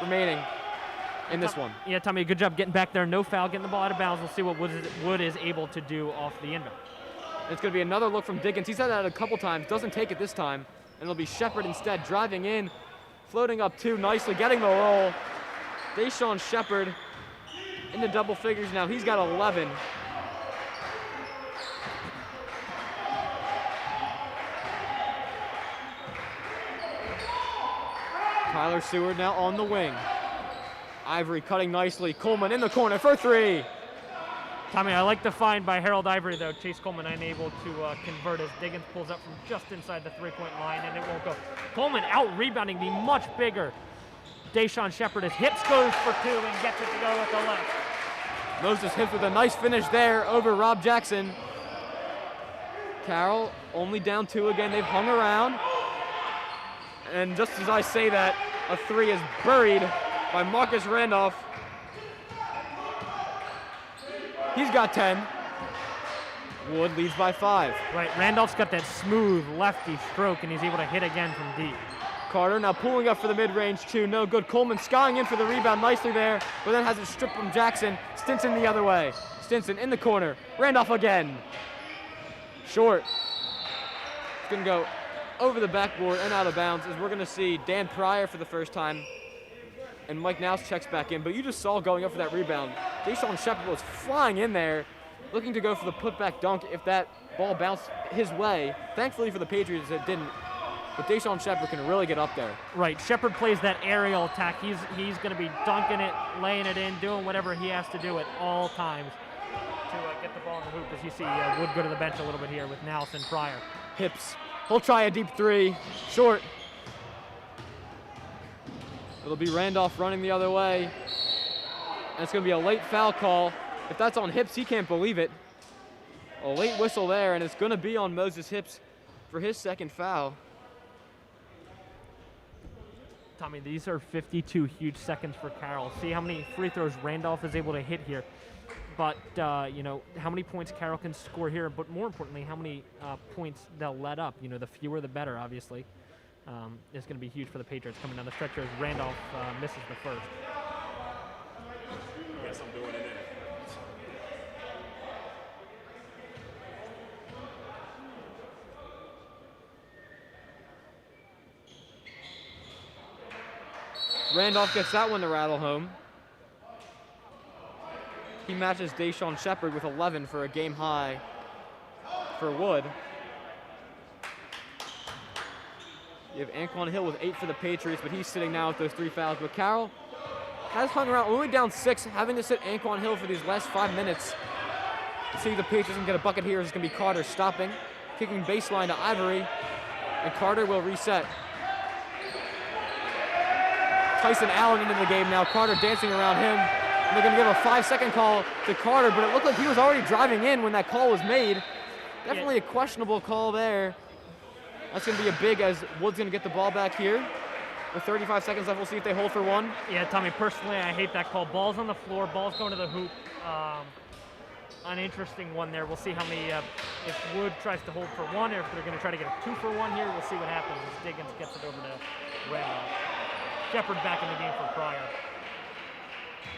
remaining in this one. Yeah, Tommy, good job getting back there. No foul, getting the ball out of bounds. We'll see what Wood is able to do off the inbound. It's going to be another look from Diggins. He's had that a couple times, doesn't take it this time. And it'll be Shepard instead, driving in, floating up two nicely, getting the roll. Deshaun Shepard into double figures now. He's got 11. Tyler Seward now on the wing. Ivory cutting nicely. Coleman in the corner for three. Tommy, I like the find by Harold Ivory, though. Chase Coleman unable to convert as Diggins pulls up from just inside the three-point line, and it won't go. Coleman out-rebounding the much bigger Deshaun Shepard as Hips goes for two and gets it to go with the left. Moses Hips with a nice finish there over Rob Jackson. Carroll only down two again. They've hung around. And just as I say that, a three is buried by Marcus Randolph. He's got 10. Wood leads by 5. Right, Randolph's got that smooth lefty stroke, and he's able to hit again from deep. Carter now pulling up for the mid-range two. No good. Coleman skying in for the rebound nicely there, but then has it stripped from Jackson. Stinson the other way. Stinson in the corner. Randolph again. Short. It's going to go over the backboard and out of bounds as we're going to see Dan Pryor for the first time. And Mike Nouse checks back in, but you just saw going up for that rebound. Deshaun Shepard was flying in there, looking to go for the putback dunk if that ball bounced his way. Thankfully for the Patriots, it didn't. But Deshaun Shepard can really get up there. Right, Shepard plays that aerial attack. He's going to be dunking it, laying it in, doing whatever he has to do at all times to get the ball in the hoop. As you see, Wood go to the bench a little bit here with Nouse and Pryor. Hips, he'll try a deep three, short. It'll be Randolph running the other way. And it's going to be a late foul call. If that's on Hips, he can't believe it. A late whistle there, and it's going to be on Moses Hips for his second foul. Tommy, these are 52 huge seconds for Carroll. See how many free throws Randolph is able to hit here. But, you know, how many points Carroll can score here, but more importantly, how many points they'll let up. You know, the fewer the better, obviously. Is going to be huge for the Patriots coming down the stretch as Randolph misses the first. I guess I'm doing it in. Randolph gets that one to rattle home. He matches Deshaun Shepard with 11 for a game high for Wood. You have Anquan Hill with 8 for the Patriots, but he's sitting now with those 3 fouls. But Carroll has hung around, only down 6, having to sit Anquan Hill for these last 5 minutes. See if the Patriots can get a bucket here. It's going to be Carter stopping, kicking baseline to Ivory, and Carter will reset. Tyson Allen into the game now. Carter dancing around him. And they're going to give a 5-second call to Carter, but it looked like he was already driving in when that call was made. Definitely a questionable call there. That's going to be a big as Wood's going to get the ball back here. With 35 seconds left, we'll see if they hold for one. Yeah, Tommy, personally, I hate that call. Ball's on the floor, ball's going to the hoop. An interesting one there. We'll see how many, if Wood tries to hold for one, or if they're going to try to get a 2 for 1 here. We'll see what happens as Diggins gets it over to Randolph. Shepard back in the game for Pryor.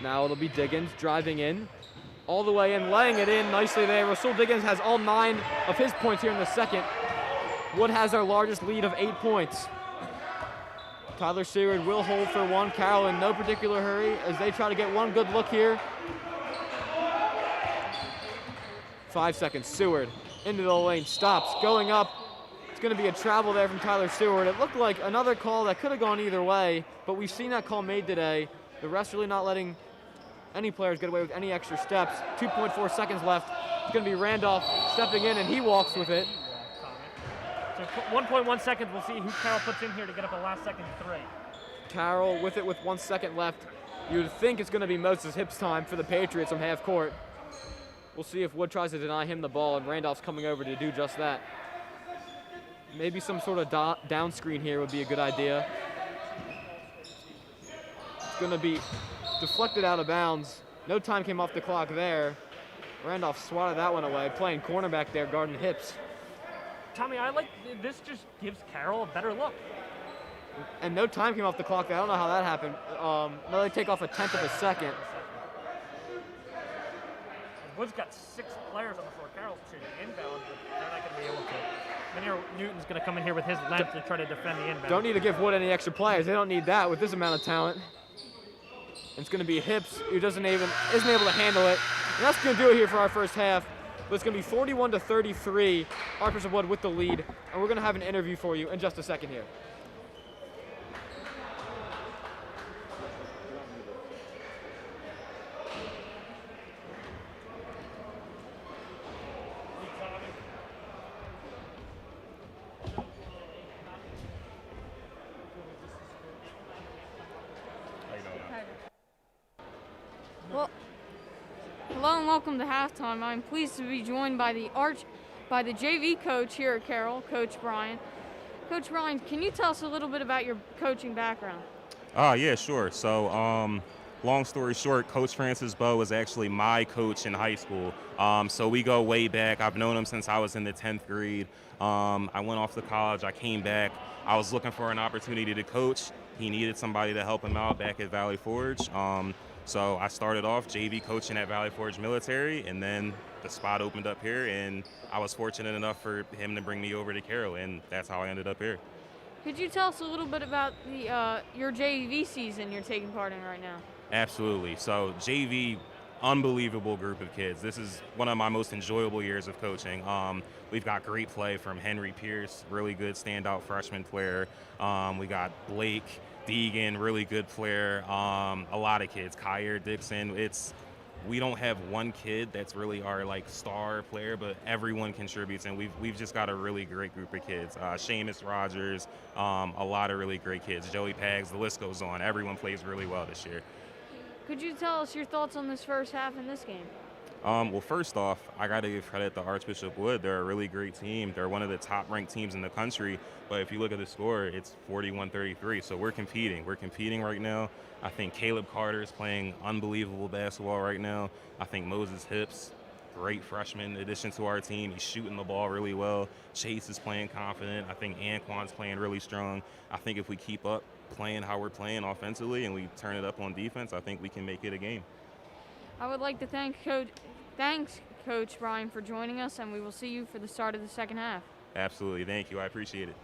Now it'll be Diggins driving in, all the way in, laying it in nicely there. Rasul Diggins has all 9 of his points here in the second. Wood has our largest lead of 8 points. Tyler Seward will hold for one. Carroll in no particular hurry as they try to get one good look here. 5 seconds, Seward into the lane, stops, going up. It's going to be a travel there from Tyler Seward. It looked like another call that could have gone either way, but we've seen that call made today. The refs really not letting any players get away with any extra steps. 2.4 seconds left. It's going to be Randolph stepping in, and he walks with it. So 1.1 seconds, we'll see who Carroll puts in here to get up a last second 3. Carroll with it with 1 second left. You would think it's going to be Moses Hips time for the Patriots from half court. We'll see if Wood tries to deny him the ball, and Randolph's coming over to do just that. Maybe some sort of down screen here would be a good idea. going to be deflected out of bounds. No time came off the clock there. Randolph swatted that one away, playing cornerback there, guarding hips. Tommy, this just gives Carroll a better look. And no time came off the clock there. I don't know how that happened. No, they take off a tenth of a second. Wood's got 6 players on the floor. Carroll's shooting inbound, but they're not going to be able to. Manir Newton's going to come in here with his length to try to defend the inbound. Don't need to give Wood any extra players. They don't need that with this amount of talent. It's going to be Hips, who isn't able to handle it. And that's going to do it here for our first half. But it's going to be 41-33. Archbishop Wood with the lead. And we're going to have an interview for you in just a second here. Well, hello and welcome to halftime. I'm pleased to be joined by the JV coach here at Carroll, Coach Brian. Coach Brian, can you tell us a little bit about your coaching background? Yeah, sure. So, long story short, Coach Francis Bowe was actually my coach in high school. So we go way back. I've known him since I was in the 10th grade. I went off to college. I came back. I was looking for an opportunity to coach. He needed somebody to help him out back at Valley Forge. So I started off JV coaching at Valley Forge Military, and then the spot opened up here, and I was fortunate enough for him to bring me over to Carroll, and that's how I ended up here. Could you tell us a little bit about your JV season you're taking part in right now? Absolutely. So JV, unbelievable group of kids. This is one of my most enjoyable years of coaching. We've got great play from Henry Pierce, really good standout freshman player. We got Blake Deegan, really good player. A lot of kids. Kyer Dixon. We don't have one kid that's really our star player, but everyone contributes, and we've just got a really great group of kids. Seamus Rogers, a lot of really great kids. Joey Pags, the list goes on. Everyone plays really well this year. Could you tell us your thoughts on this first half in this game? Well, first off, I got to give credit to Archbishop Wood. They're a really great team. They're one of the top-ranked teams in the country. But if you look at the score, it's 41-33. So we're competing. We're competing right now. I think Caleb Carter is playing unbelievable basketball right now. I think Moses Hips, great freshman addition to our team. He's shooting the ball really well. Chase is playing confident. I think Anquan's playing really strong. I think if we keep up playing how we're playing offensively and we turn it up on defense, I think we can make it a game. I would like to thanks Coach Brian for joining us, and we will see you for the start of the second half. Absolutely. Thank you. I appreciate it.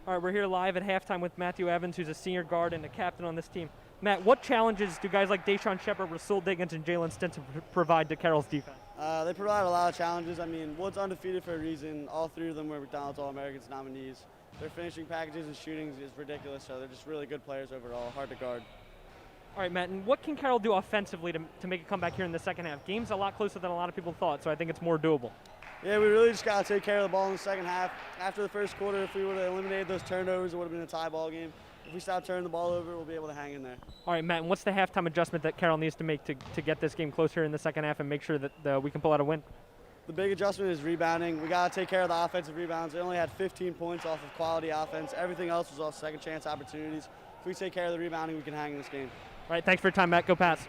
All right, we're here live at halftime with Matthew Evans, who's a senior guard and a captain on this team. Matt, what challenges do guys like Deshaun Shepard, Rasul Diggins, and Jalen Stinson provide to Carroll's defense? They provide a lot of challenges. I mean, Wood's undefeated for a reason. All three of them were McDonald's All-Americans nominees. Their finishing packages and shootings is ridiculous, so they're just really good players overall, hard to guard. All right, Matt, and what can Carroll do offensively to make a comeback here in the second half? Game's a lot closer than a lot of people thought, so I think it's more doable. Yeah, we really just got to take care of the ball in the second half. After the first quarter, if we would have eliminated those turnovers, it would have been a tie ball game. If we stop turning the ball over, we'll be able to hang in there. All right, Matt, and what's the halftime adjustment that Carroll needs to make to get this game closer in the second half and make sure that we can pull out a win? The big adjustment is rebounding. We got to take care of the offensive rebounds. They only had 15 points off of quality offense. Everything else was off second chance opportunities. If we take care of the rebounding, we can hang in this game. All right, thanks for your time, Matt. Go Pats.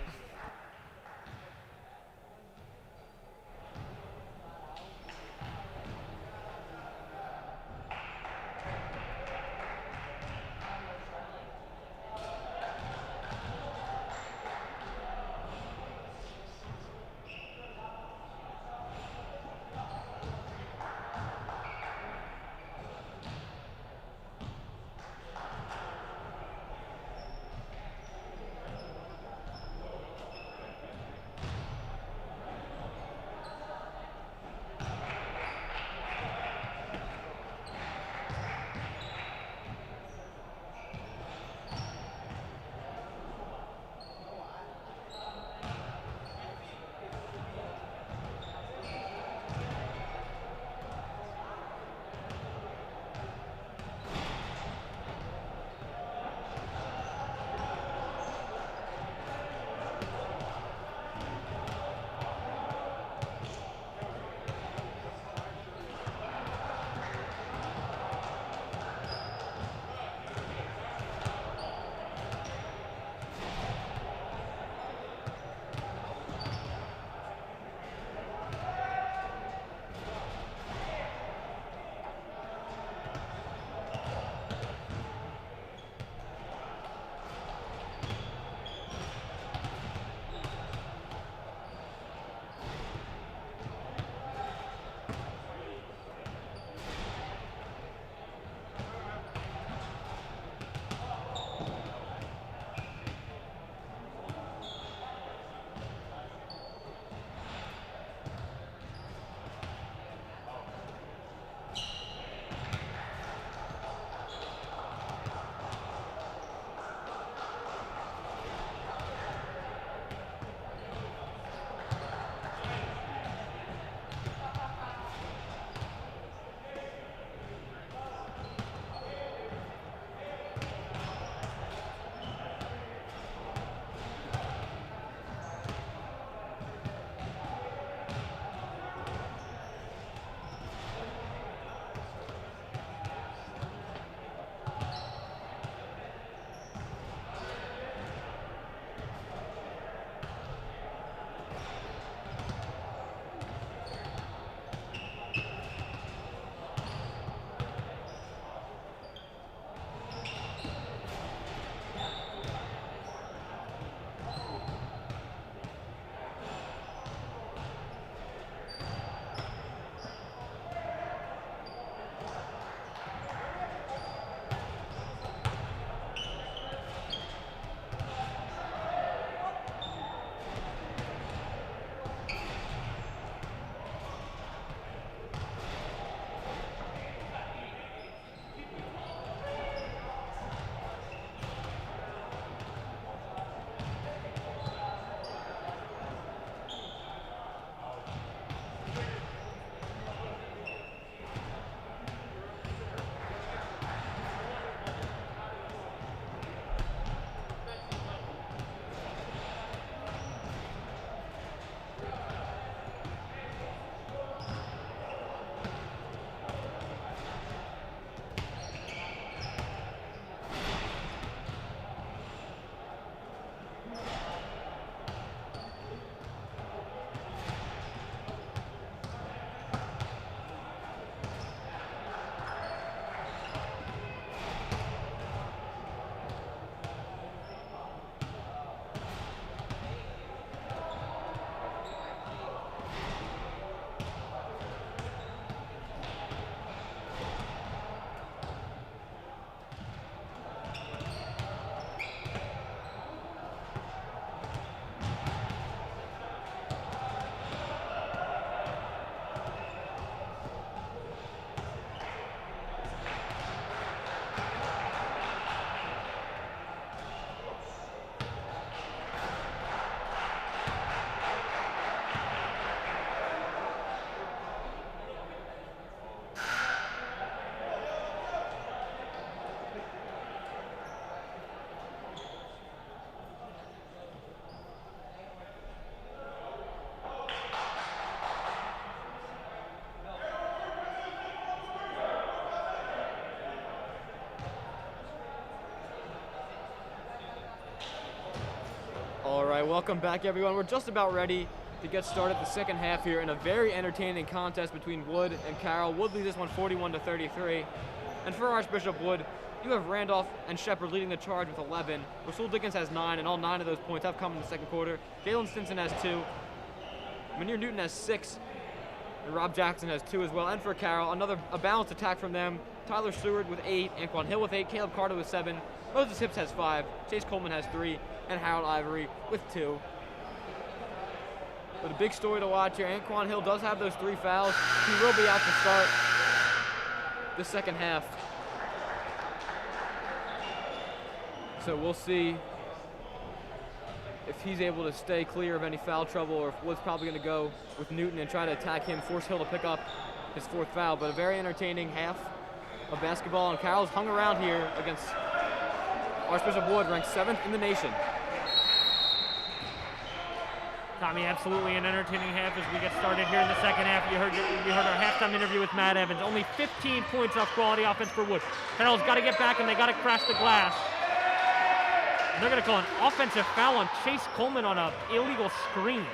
right, welcome back, everyone. We're just about ready to get started the second half here in a very entertaining contest between Wood and Carroll. Wood leads this one 41-33. And for Archbishop Wood, you have Randolph and Shepard leading the charge with 11. Rasul Dickens has 9, and all 9 of those points have come in the second quarter. Jalen Stinson has 2. Manir Newton has 6. And Rob Jackson has 2 as well. And for Carroll, a balanced attack from them. Tyler Seward with 8, Anquan Hill with 8, Caleb Carter with 7, Moses Hips has 5, Chase Coleman has 3, and Harold Ivory with 2. But a big story to watch here. Anquan Hill does have those 3 fouls. He will be out to start the second half. So we'll see if he's able to stay clear of any foul trouble, or if Wood's probably going to go with Newton and try to attack him, force Hill to pick up his 4th foul. But a very entertaining half of basketball, and Carroll's hung around here against Archbishop Wood, ranked 7th in the nation. Tommy, absolutely an entertaining half as we get started here in the second half. You heard our halftime interview with Matt Evans. Only 15 points off quality offense for Wood. Carroll's got to get back, and they got to crash the glass. And they're going to call an offensive foul on Chase Coleman on an illegal screen.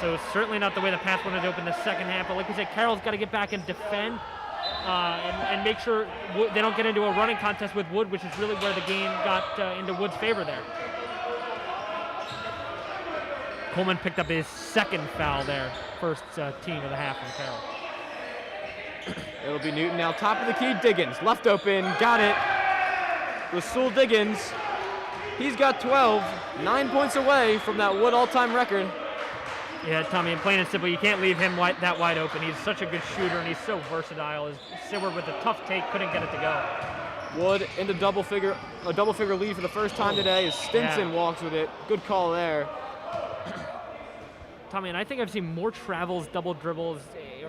So it's certainly not the way the pass wanted to open the second half. But like we said, Carroll's got to get back and defend and make sure they don't get into a running contest with Wood, which is really where the game got into Wood's favor there. Coleman picked up his 2nd foul there, first team of the half from Carroll. It'll be Newton now, top of the key, Diggins, left open, got it. Rasul Diggins, he's got 12, 9 points away from that Wood all-time record. Yeah, Tommy, and plain and simple, you can't leave him that wide open. He's such a good shooter, and he's so versatile. Seward with a tough take, couldn't get it to go. Wood into a double figure lead for the first time today as Stinson walks with it. Good call there. Tommy, and I think I've seen more travels, double dribbles,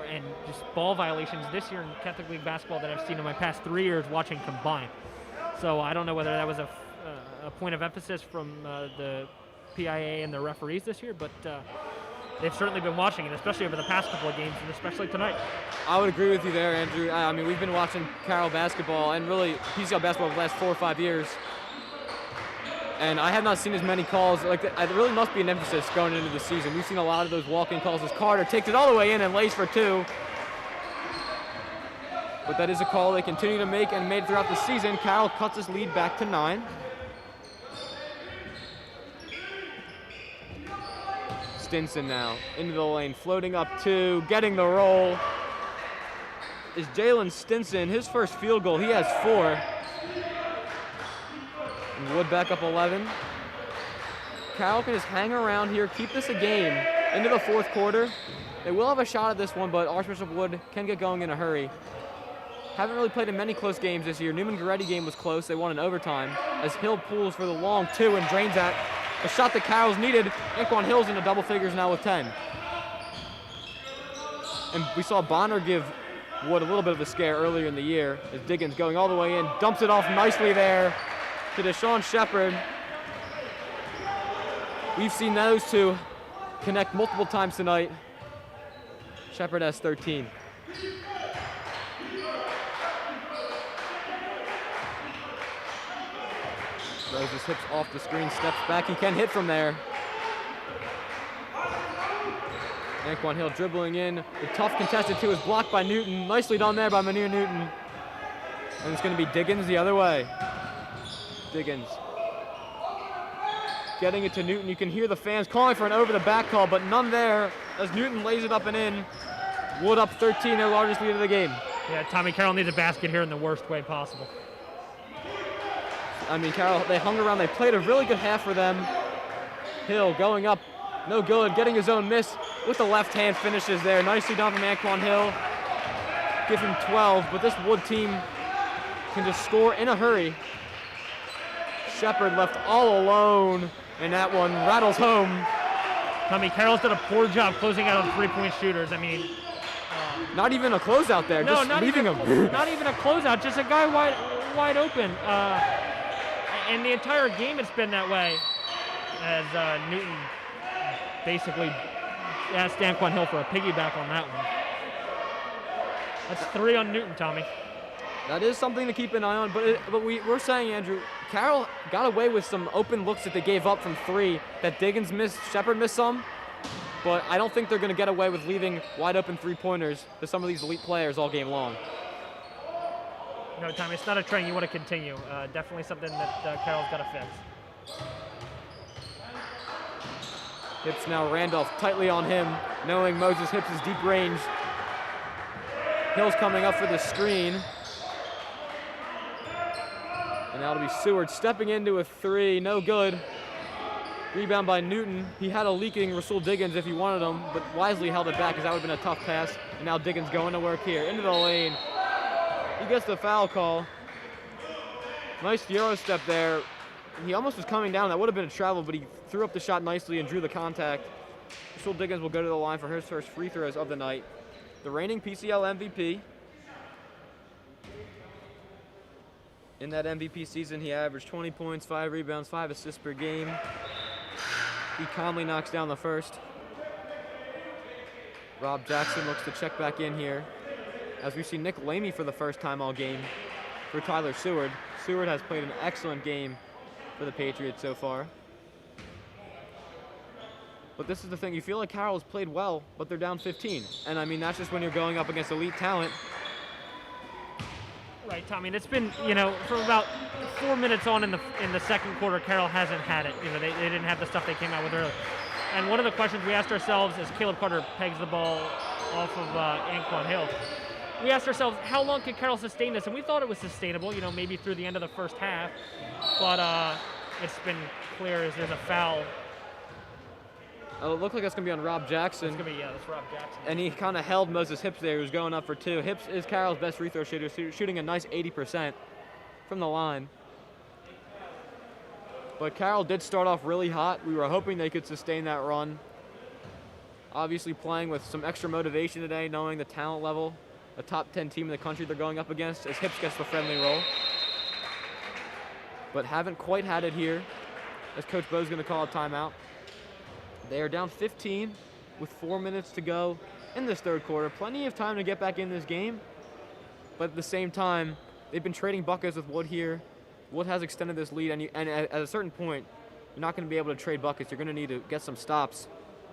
and just ball violations this year in Catholic League basketball than I've seen in my past 3 years watching combined. So I don't know whether that was a point of emphasis from the PIA and the referees this year, but they've certainly been watching it, especially over the past couple of games, and especially tonight. I would agree with you there, Andrew. I mean, we've been watching Carroll basketball and really PCL basketball for the last 4 or 5 years. And I have not seen as many calls. Like, there really must be an emphasis going into the season. We've seen a lot of those walk-in calls as Carter takes it all the way in and lays for 2. But that is a call they continue to make and made throughout the season. Carroll cuts his lead back to 9. Stinson now into the lane, floating up 2, getting the roll. Is Jalen Stinson, his first field goal, he has 4. And Wood back up 11. Carroll can just hang around here, keep this a game into the 4th quarter. They will have a shot at this one, but Archbishop Wood can get going in a hurry. Haven't really played in many close games this year. Newman-Goretti game was close. They won in overtime as Hill pulls for the long 2 and drains that. A shot that Carroll's needed. Anquan Hill's into double figures now with 10. And we saw Bonner give Wood a little bit of a scare earlier in the year as Diggins going all the way in, dumps it off nicely there to Deshaun Shepard. We've seen those 2 connect multiple times tonight. Shepard has 13. Throws his hips off the screen, steps back. He can hit from there. Anquan Hill dribbling in. The tough contested 2 is blocked by Newton. Nicely done there by Manir Newton. And it's going to be Diggins the other way. Diggins getting it to Newton. You can hear the fans calling for an over-the-back call, but none there as Newton lays it up and in. Wood up 13, their largest lead of the game. Yeah, Tommy, Carroll needs a basket here in the worst way possible. I mean, Carroll, they hung around. They played a really good half for them. Hill going up, no good, getting his own miss with the left hand, finishes there. Nicely done from Anquan Hill. Give him 12, but this Wood team can just score in a hurry. Shepard left all alone, and that one rattles home. Tommy, Carroll's done a poor job closing out on 3-point shooters. I mean, not even a closeout there. No, just not leaving even a closeout. Just a guy wide open. And the entire game it's been that way as Newton basically asked Anquan Hill for a piggyback on that one. That's 3 on Newton, Tommy. That is something to keep an eye on, but we're saying, Andrew, Carroll got away with some open looks that they gave up from 3 that Diggins missed, Shepard missed some, but I don't think they're going to get away with leaving wide open 3-pointers to some of these elite players all game long. No, Tommy, it's not a trend you want to continue. Definitely something that Carroll's got to fix. Hips now Randolph tightly on him, knowing Moses Hips is deep range. Hill's coming up for the screen. And now it'll be Seward stepping into a 3, no good. Rebound by Newton. He had a leaking Rasul Diggins if he wanted him, but wisely held it back because that would have been a tough pass. And now Diggins going to work here, into the lane. He gets the foul call. Nice Euro step there. He almost was coming down. That would have been a travel, but he threw up the shot nicely and drew the contact. Rasul Diggins will go to the line for his first free throws of the night. The reigning PCL MVP. In that MVP season, he averaged 20 points, 5 rebounds, 5 assists per game. He calmly knocks down the first. Rob Jackson looks to check back in here, as we see Nick Lamy for the first time all game for Tyler Seward. Seward has played an excellent game for the Patriots so far. But this is the thing, you feel like Carroll's played well, but they're down 15. And I mean, that's just when you're going up against elite talent. Right, Tommy, and it's been, from about 4 minutes on in the second quarter, Carroll hasn't had it. They didn't have the stuff they came out with early. And one of the questions we asked ourselves as Caleb Carter pegs the ball off of Anquan Hill, we asked ourselves, how long can Carroll sustain this? And we thought it was sustainable, maybe through the end of the first half. But it's been clear as there's a foul. Oh, it looked like it's going to be on Rob Jackson. It's going to be, that's Rob Jackson. And he kind of held Moses Hips there, who was going up for 2. Hips is Carroll's best free throw shooter, shooting a nice 80% from the line. But Carroll did start off really hot. We were hoping they could sustain that run. Obviously playing with some extra motivation today, knowing the talent level, a top 10 team in the country they're going up against, as Hips gets the friendly roll. But haven't quite had it here, as Coach Bo's going to call a timeout. They are down 15 with 4 minutes to go in this third quarter. Plenty of time to get back in this game. But at the same time, they've been trading buckets with Wood here. Wood has extended this lead, and at a certain point, you're not going to be able to trade buckets. You're going to need to get some stops.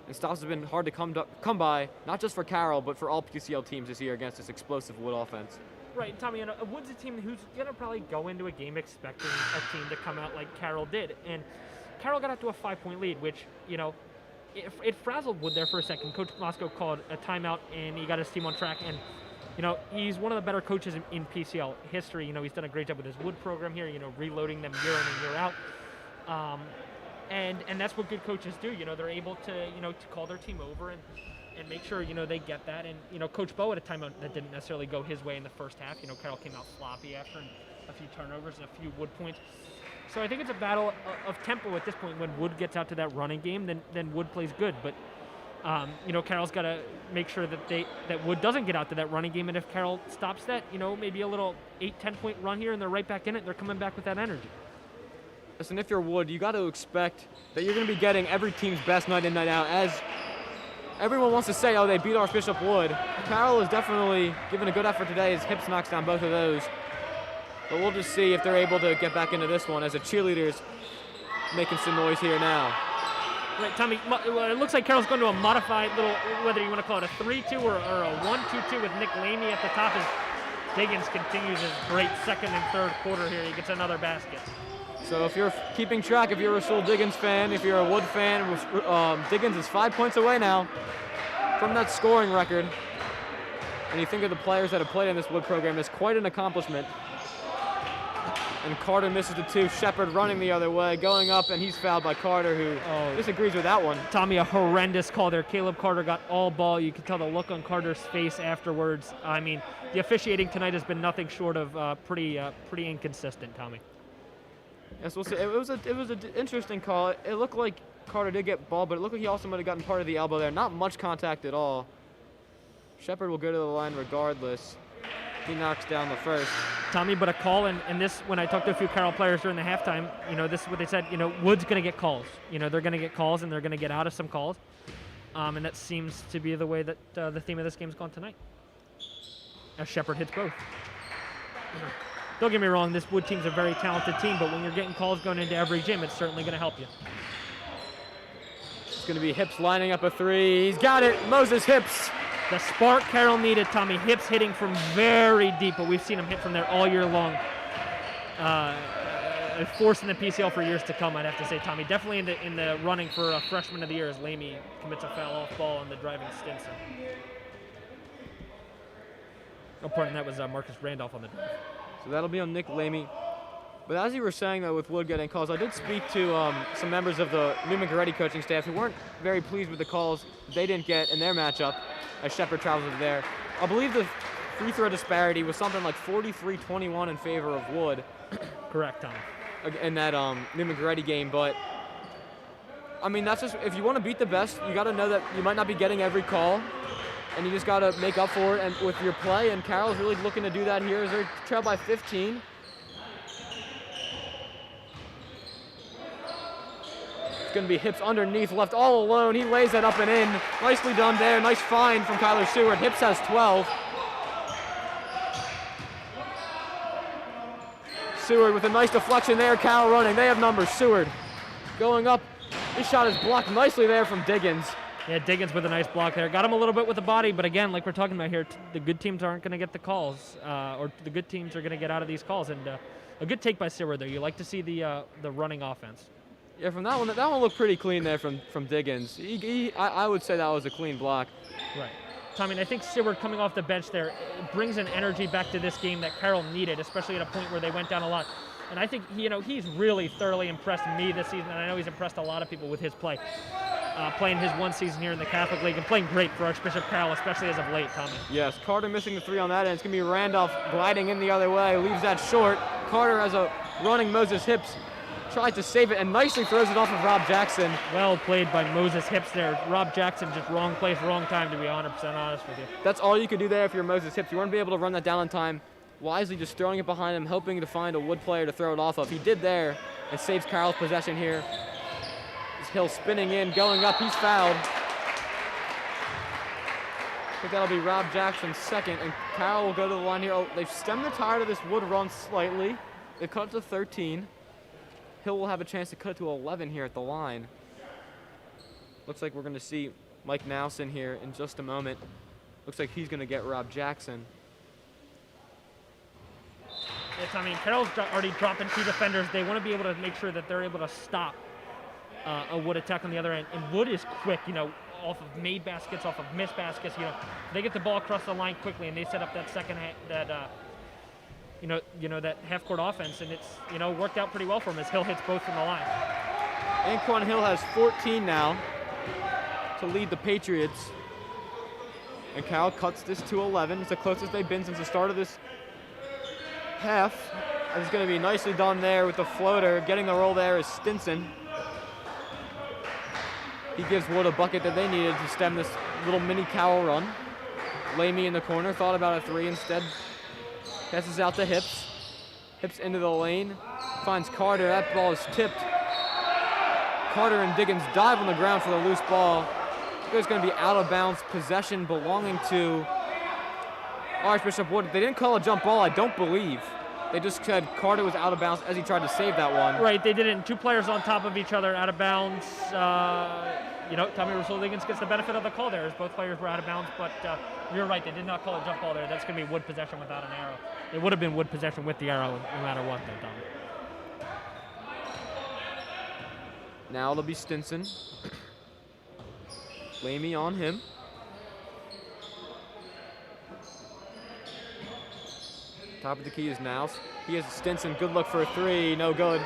And stops have been hard to come by, not just for Carroll, but for all PCL teams this year against this explosive Wood offense. Right, Tommy, Wood's a team who's going to probably go into a game expecting a team to come out like Carroll did. And Carroll got out to a 5-point lead, which, it frazzled Wood there for a second. Coach Moscow called a timeout, and he got his team on track. And, he's one of the better coaches in PCL history. He's done a great job with his Wood program here, reloading them year in and year out. And that's what good coaches do. They're able to, to call their team over and make sure, they get that. And, Coach Bo had a timeout that didn't necessarily go his way in the first half. Carroll came out sloppy after a few turnovers and a few Wood points. So I think it's a battle of tempo at this point. When Wood gets out to that running game, then Wood plays good. But, Carroll's got to make sure that Wood doesn't get out to that running game. And if Carroll stops that, maybe a little 8-10 point run here and they're right back in it, they're coming back with that energy. Listen, if you're Wood, you got to expect that you're going to be getting every team's best night in, night out. As everyone wants to say, oh, they beat Archbishop Wood. Carroll is definitely giving a good effort today as Hips knocks down both of those. But we'll just see if they're able to get back into this one as the cheerleaders making some noise here now. Right, Tommy, it looks like Carroll's going to a modified little, whether you want to call it a 3-2 or a 1-2-2 with Nick Lamy at the top as Diggins continues his great second and third quarter here. He gets another basket. So if you're keeping track, if you're a Rasul Diggins fan, if you're a Wood fan, Diggins is 5 points away now from that scoring record. And you think of the players that have played in this Wood program, it's quite an accomplishment. And Carter misses the 2. Shepard running the other way, going up, and he's fouled by Carter, who disagrees with that one. Tommy, a horrendous call there. Caleb Carter got all ball. You can tell the look on Carter's face afterwards. I mean, the officiating tonight has been nothing short of pretty inconsistent, Tommy. Yes, we'll see. It was an interesting call. It looked like Carter did get ball, but it looked like he also might have gotten part of the elbow there. Not much contact at all. Shepard will go to the line regardless. He knocks down the first. Tommy, but a call, and this, when I talked to a few Carroll players during the halftime, this is what they said, Wood's going to get calls. They're going to get calls, and they're going to get out of some calls. And that seems to be the way that the theme of this game's gone tonight. As Shepard hits both. don't get me wrong, this Wood team's a very talented team, but when you're getting calls going into every gym, it's certainly going to help you. It's going to be Hips lining up a three. He's got it. Moses Hips. The spark Carroll needed, Tommy. Hips hitting from very deep, but we've seen him hit from there all year long. Forcing the PCL for years to come, I'd have to say, Tommy. Definitely in the running for a freshman of the year as Lamy commits a foul off ball on the driving Stinson. Oh, pardon, that was Marcus Randolph on the drive. So that'll be on Nick Lamy. But as you were saying, though, with Wood getting calls, I did speak to some members of the Newman Goretti coaching staff who weren't very pleased with the calls they didn't get in their matchup as Shepherd travels over there. I believe the free throw disparity was something like 43-21 in favor of Wood. Correct, Tom. In that Newman Goretti game. But, I mean, that's just, if you want to beat the best, you got to know that you might not be getting every call, and you just got to make up for it and with your play, and Carroll's really looking to do that here as they're trailed by 15. Going to be Hips underneath, left all alone. He lays that up and in. Nicely done there. Nice find from Kyler Seward. Hips has 12. Seward with a nice deflection there. Carroll running. They have numbers. Seward going up. His shot is blocked nicely there from Diggins. Yeah, Diggins with a nice block there. Got him a little bit with the body, but again, like we're talking about here, the good teams aren't going to get the calls, or the good teams are going to get out of these calls. And a good take by Seward there. You like to see the running offense. Yeah, from that one looked pretty clean there from Diggins. I would say that was a clean block. Right. Tommy, I think Seward coming off the bench there brings an energy back to this game that Carroll needed, especially at a point where they went down a lot. And I think he's really thoroughly impressed me this season, and I know he's impressed a lot of people with his play. Playing his one season here in the Catholic League and playing great for Archbishop Carroll, especially as of late, Tommy. Yes, Carter missing the three on that end. It's going to be Randolph gliding in the other way, leaves that short. Carter has a running Moses Hips. Tried to save it and nicely throws it off of Rob Jackson. Well played by Moses Hips there. Rob Jackson just wrong place, wrong time, to be 100% honest with you. That's all you could do there if you're Moses Hips. You weren't be able to run that down in time. Wisely just throwing it behind him, hoping to find a Wood player to throw it off of. He did there and saves Carroll's possession here. This Hill spinning in, going up, he's fouled. I think that'll be Rob Jackson's second, and Carroll will go to the line here. Oh, they've stemmed the tide of this Wood run slightly. They cut it to 13. Hill will have a chance to cut it to 11 here at the line. Looks like we're going to see Mike Nowson here in just a moment. Looks like he's going to get Rob Jackson. Yes, I mean, Carroll's already dropping two defenders. They want to be able to make sure that they're able to stop a Wood attack on the other end. And Wood is quick, off of made baskets, off of missed baskets. They get the ball across the line quickly, and they set up that second that half-court offense, and it's worked out pretty well for him as Hill hits both from the line. Anquan Hill has 14 now to lead the Patriots, and Carroll cuts this to 11. It's the closest they've been since the start of this half. It's going to be nicely done there with the floater. Getting the roll there is Stinson. He gives Wood a bucket that they needed to stem this little mini Carroll run. Lamy in the corner, thought about a three instead. Passes out to Hips. Hips into the lane. Finds Carter. That ball is tipped. Carter and Diggins dive on the ground for the loose ball. There's going to be out of bounds possession belonging to Archbishop Wood. They didn't call a jump ball, I don't believe. They just said Carter was out of bounds as he tried to save that one. Right, they did it in two players on top of each other, out of bounds. Tommy Russell-Diggins gets the benefit of the call there as both players were out of bounds, but you're right, they did not call a jump ball there. That's going to be Wood possession without an arrow. It would have been Wood possession with the arrow no matter what, though, Tommy. Now it'll be Stinson. Lamy on him. Top of the key is Nouse. He has Stinson. Good look for a three. No good.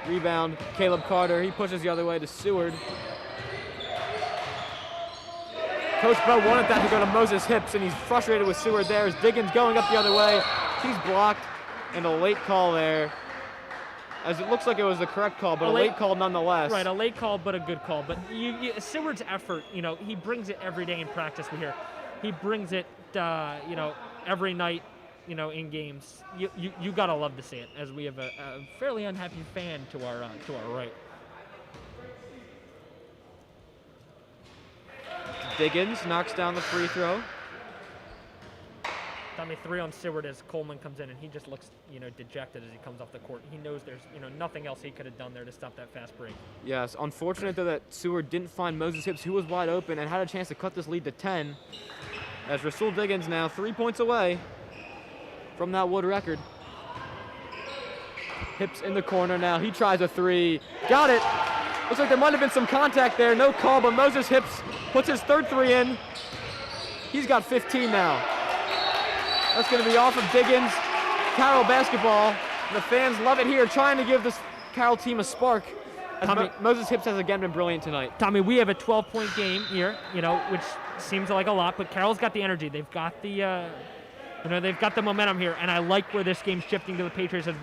Rebound. Caleb Carter. He pushes the other way to Seward. Coach Bo wanted that to go to Moses Hips, and he's frustrated with Seward there as Diggins going up the other way. He's blocked, and a late call there. As it looks like it was the correct call, but a late call nonetheless. Right, a late call, but a good call. But Seward's effort, he brings it every day in practice. We hear he brings it, every night, in games. You gotta love to see it, as we have a fairly unhappy fan to our right. Tommy, Diggins knocks down the free throw. Tommy, 3 on Seward as Coleman comes in, and he just looks, dejected as he comes off the court. He knows there's, nothing else he could have done there to stop that fast break. Yes, unfortunate though that Seward didn't find Moses Hips, who was wide open and had a chance to cut this lead to 10. As Rasul Diggins now 3 points away from that Wood record. Hips in the corner now. He tries a 3. Got it. Looks like there might have been some contact there. No call, but Moses Hips puts his 3rd 3 in. He's got 15 now. That's going to be off of Diggins. Carroll basketball. The fans love it here, trying to give this Carroll team a spark. Moses Hips has again been brilliant tonight. Tommy, we have a 12-point game here, which seems like a lot, but Carroll's got the energy. They've got the, they've got the momentum here, and I like where this game's shifting to the Patriots as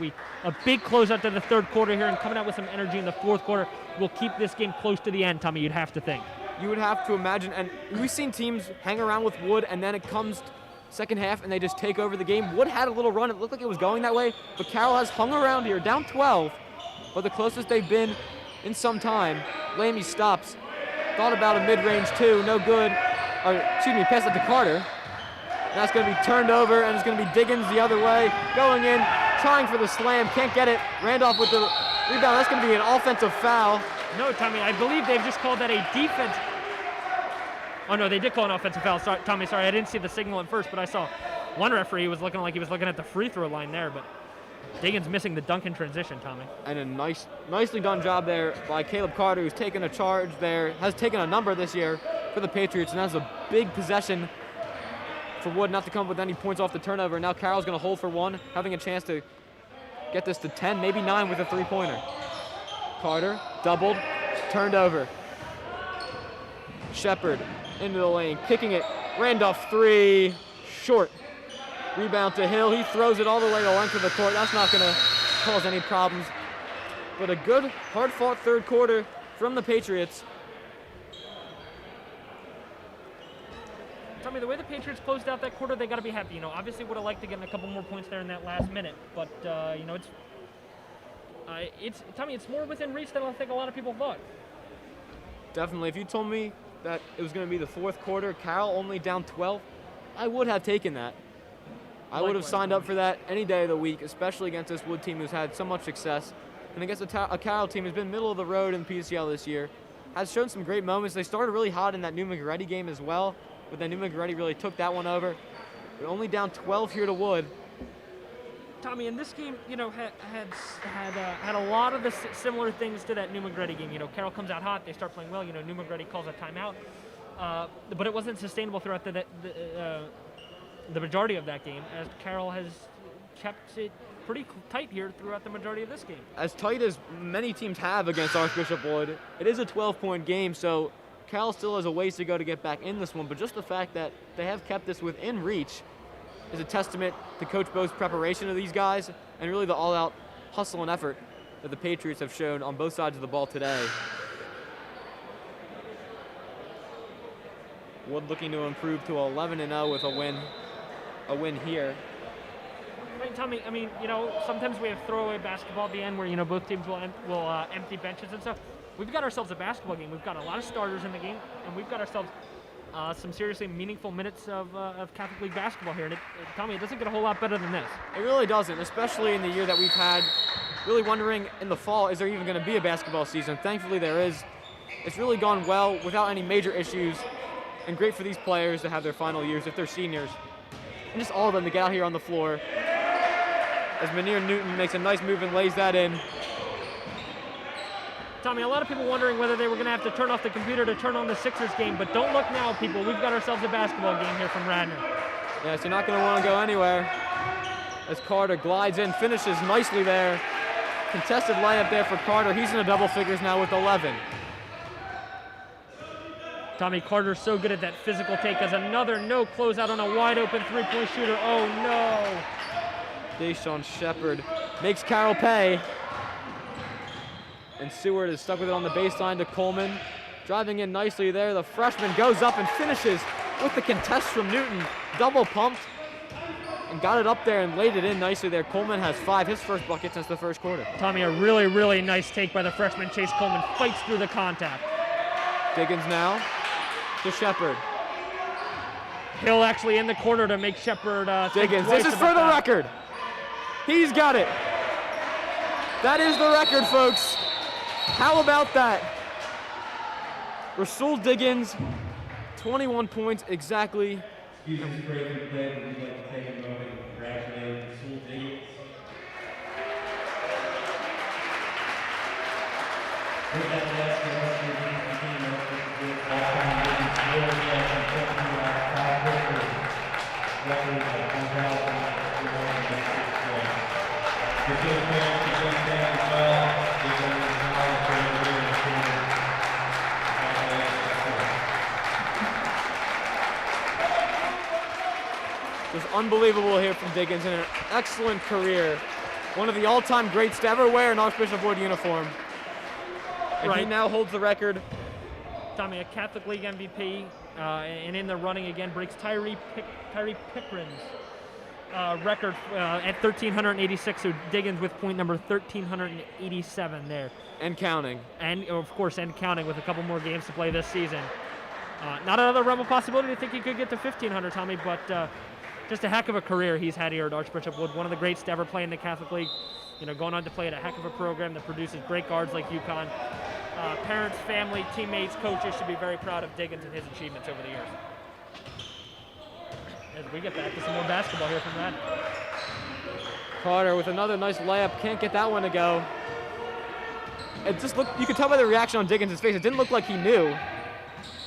a big closeout to the 3rd quarter here and coming out with some energy in the 4th quarter will keep this game close to the end, Tommy, you'd have to think. You would have to imagine, and we've seen teams hang around with Wood, and then it comes second half, and they just take over the game. Wood had a little run. It looked like it was going that way, but Carroll has hung around here, down 12, but the closest they've been in some time. Lamy stops. Thought about a mid-range two, no good. Pass it to Carter. And that's going to be turned over, and it's going to be Diggins the other way, going in, trying for the slam, can't get it. Randolph with the rebound. That's going to be an offensive foul. No, Tommy, I believe they've just called that a defense. Oh, no, they did call an offensive foul. Sorry, Tommy, I didn't see the signal at first, but I saw one referee was looking like he was looking at the free throw line there, but Diggins missing the dunk in transition, Tommy. And a nicely done job there by Caleb Carter, who's taken a charge there, has taken a number this year for the Patriots, and that's a big possession for Wood not to come up with any points off the turnover. Now Carroll's going to hold for 1, having a chance to get this to 10, maybe 9 with a 3-pointer. Carter, doubled, turned over. Shepard into the lane, kicking it. Randolph 3, short. Rebound to Hill. He throws it all the way to length of the court. That's not going to cause any problems. But a good, hard-fought 3rd quarter from the Patriots. Tommy, the way the Patriots closed out that quarter, they got to be happy. Obviously would have liked to get in a couple more points there in that last minute, but Tommy, it's more within reach than I think a lot of people thought. Definitely. If you told me that it was going to be the 4th quarter, Carroll only down 12, I would have taken that. I would have signed up for that any day of the week, especially against this Wood team who's had so much success. And against a Carroll team who's been middle of the road in PCL this year, has shown some great moments. They started really hot in that New McGrady game as well, but then New McGrady really took that one over. They're only down 12 here to Wood. Tommy, in this game, had a lot of the similar things to that New McGrady game. Carroll comes out hot, they start playing well. New McGrady calls a timeout, but it wasn't sustainable throughout the majority of that game, as Carroll has kept it pretty tight here throughout the majority of this game. As tight as many teams have against Archbishop Wood, it is a 12-point game, so Carroll still has a ways to go to get back in this one, but just the fact that they have kept this within reach is a testament to Coach Bo's preparation of these guys and really the all-out hustle and effort that the Patriots have shown on both sides of the ball today. Wood looking to improve to 11-0 with a win here. Right, Tommy, sometimes we have throwaway basketball at the end where, both teams will empty benches and stuff. We've got ourselves a basketball game. We've got a lot of starters in the game, and we've got ourselves some seriously meaningful minutes of Catholic League basketball here. And Tommy, it doesn't get a whole lot better than this. It really doesn't, especially in the year that we've had, really wondering in the fall, is there even going to be a basketball season? Thankfully there is. It's really gone well without any major issues, and great for these players to have their final years if they're seniors. And just all of them to get out here on the floor. As Manir Newton makes a nice move and lays that in. Tommy, a lot of people wondering whether they were going to have to turn off the computer to turn on the Sixers game, but don't look now, people. We've got ourselves a basketball game here from Radnor. Yes, you're not going to want to go anywhere. As Carter glides in, finishes nicely there. Contested layup there for Carter. He's in the double figures now with 11. Tommy, Carter's so good at that physical take as another no closeout on a wide open three-point shooter. Oh no. Deshaun Shepard makes Carroll pay. And Seward is stuck with it on the baseline to Coleman. Driving in nicely there. The freshman goes up and finishes with the contest from Newton. Double pumped and got it up there and laid it in nicely there. Coleman has 5, his first bucket since the first quarter. Tommy, a really, really nice take by the freshman Chase Coleman. Fights through the contact. Diggins now to Shepard. Hill actually in the corner to make Shepard think Diggins, twice this is about for the that. record. He's got it. That is the record, folks. How about that? Rasul Diggins, 21 points exactly. Excuse us for breaking play, but we'd like to take a moment and congratulate Rasul Diggins. With that, last the rest of the team became a lifetime Diggins score and 5 victories. Record of 1,496 points. The field parents can join them as well. They can acknowledge their career and career. Just unbelievable here from Diggins and an excellent career. One of the all-time greats to ever wear an Archbishop Wood uniform. And he Right. now holds the record. Tommy, a Catholic League MVP, and in the running again, breaks Tyree Pickering's record at 1,386, so Diggins with point number 1,387 there. And counting. And, of course, and counting with a couple more games to play this season. Not another realm of possibility to think he could get to 1,500, Tommy, but just a heck of a career he's had here at Archbishop Wood. One of the greats to ever play in the Catholic League. You know, going on to play at a heck of a program that produces great guards like UConn. Parents, family, teammates, coaches should be very proud of Diggins and his achievements over the years. As we get back to some more basketball here from Red. Carter with another nice layup. Can't get that one to go. It just looked, you could tell by the reaction on Diggins' face, it didn't look like he knew.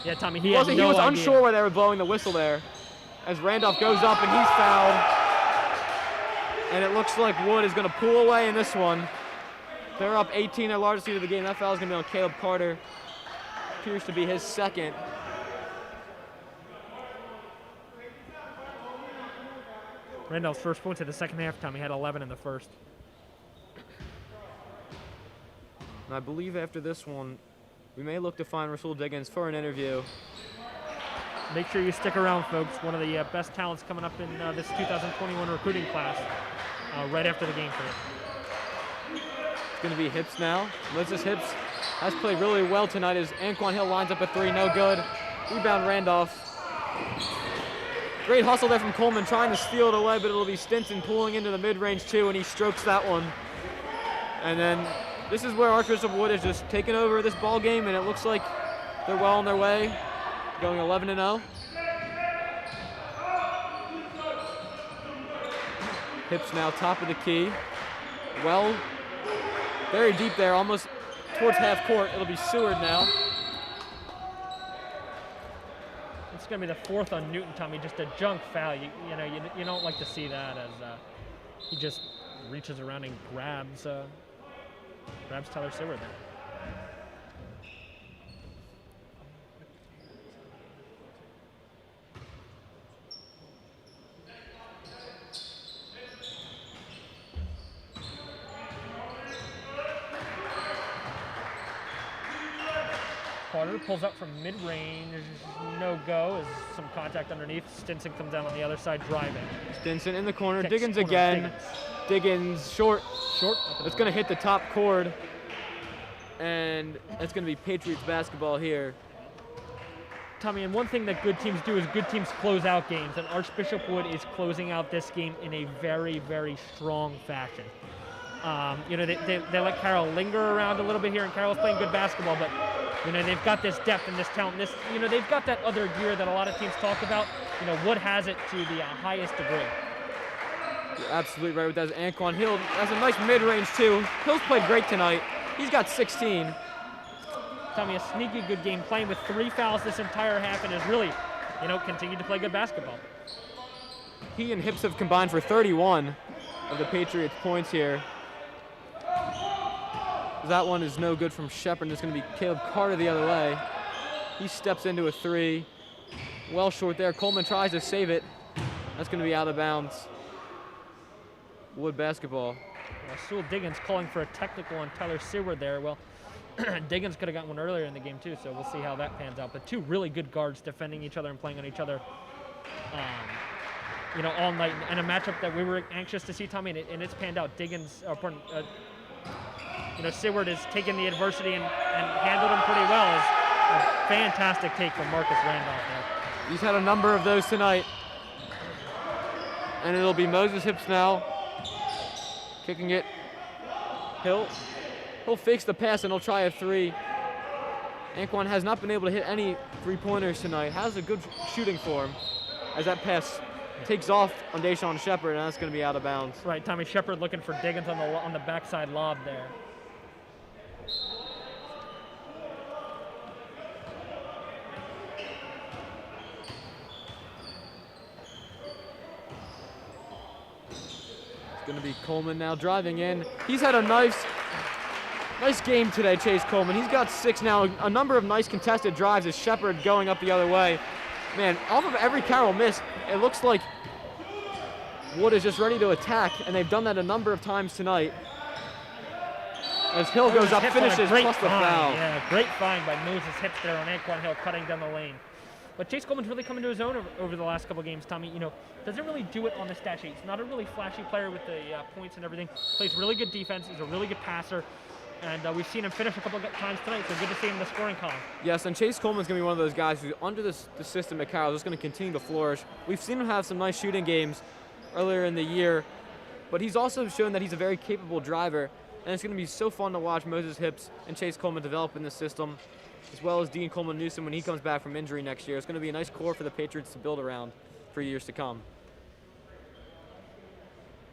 Yeah, Tommy, he He had was no idea. unsure why they were blowing the whistle there. As Randolph goes up and he's fouled. And it looks like Wood is going to pull away in this one. They're up 18, their largest lead of the game. That foul is going to be on Caleb Carter. Appears to be his second. Randolph's first points in the second half, Tommy had 11 in the first. And I believe after this one, we may look to find Rasul Diggins for an interview. Make sure you stick around, folks. One of the best talents coming up in this 2021 recruiting class right after the game for you. It's going to be Hips now. Moses Hips has played really well tonight as Anquan Hill lines up a three, no good. Rebound Randolph. Great hustle there from Coleman trying to steal it away, but it'll be Stinson pulling into the mid-range too, and he strokes that one. And then this is where Archbishop Wood is just taking over this ball game, and it looks like they're well on their way, going 11-0. Hips now top of the key. Well, very deep there, almost towards half court. It'll be Seward now. It's going to be the fourth on Newton, Tommy. Just a junk foul. You don't like to see that as he just reaches around and grabs Tyler Seward there. Carter pulls up from mid-range, no go, as some contact underneath. Stinson comes down on the other side driving. Stinson in the corner, Kicks Diggins corner, again. Diggins short. Short. It's going to hit the top cord, and it's going to be Patriots basketball here. Tommy, and one thing that good teams do is good teams close out games, and Archbishop Wood is closing out this game in a very, very strong fashion. They let Carroll linger around a little bit here, and Carroll's playing good basketball, but they've got this depth and this talent. They've got that other gear that a lot of teams talk about. Wood has it to the highest degree. You're absolutely right with that. Anquan Hill has a nice mid-range too. Hill's played great tonight. He's got 16. Tommy, a sneaky good game, playing with 3 fouls this entire half, and has really, continued to play good basketball. He and Hips have combined for 31 of the Patriots' points here. That one is no good from Shepard. It's going to be Caleb Carter the other way. He steps into a three. Well short there. Coleman tries to save it. That's going to be out of bounds. Wood basketball. Sewell Diggins calling for a technical on Tyler Seward there. Well, Diggins could have gotten one earlier in the game too, so we'll see how that pans out. But two really good guards defending each other and playing on each other, all night. And a matchup that we were anxious to see, Tommy, and it's panned out. Seward has taken the adversity and handled him pretty well. Is a fantastic take from Marcus Randolph there. He's had a number of those tonight. And it'll be Moses Hips now. Kicking it. He'll fakes the pass and he'll try a three. Anquan has not been able to hit any three-pointers tonight. Has a good shooting form as that pass takes off on Deshaun Shepard, and that's going to be out of bounds. Right, Tommy Shepard looking for Diggins on the backside lob there. It's going to be Coleman now driving in. He's had a nice game today, Chase Coleman. He's got 6 now. A number of nice contested drives as Shepard going up the other way. Man, off of every Carroll miss, it looks like Wood is just ready to attack, and they've done that a number of times tonight. As Hill goes up, finishes, plus the foul. Yeah, great find by Moses Hips there on Anquan Hill, cutting down the lane. But Chase Coleman's really come into his own over the last couple games, Tommy. Doesn't really do it on the stat sheet. He's not a really flashy player with the points and everything. Plays really good defense. He's a really good passer. And we've seen him finish a couple of times tonight, so good to see him in the scoring column. Yes, and Chase Coleman's going to be one of those guys who, under the system at Carroll, is going to continue to flourish. We've seen him have some nice shooting games earlier in the year, but he's also shown that he's a very capable driver, and it's going to be so fun to watch Moses Hips and Chase Coleman develop in this system, as well as Dean Coleman-Newsom when he comes back from injury next year. It's going to be a nice core for the Patriots to build around for years to come.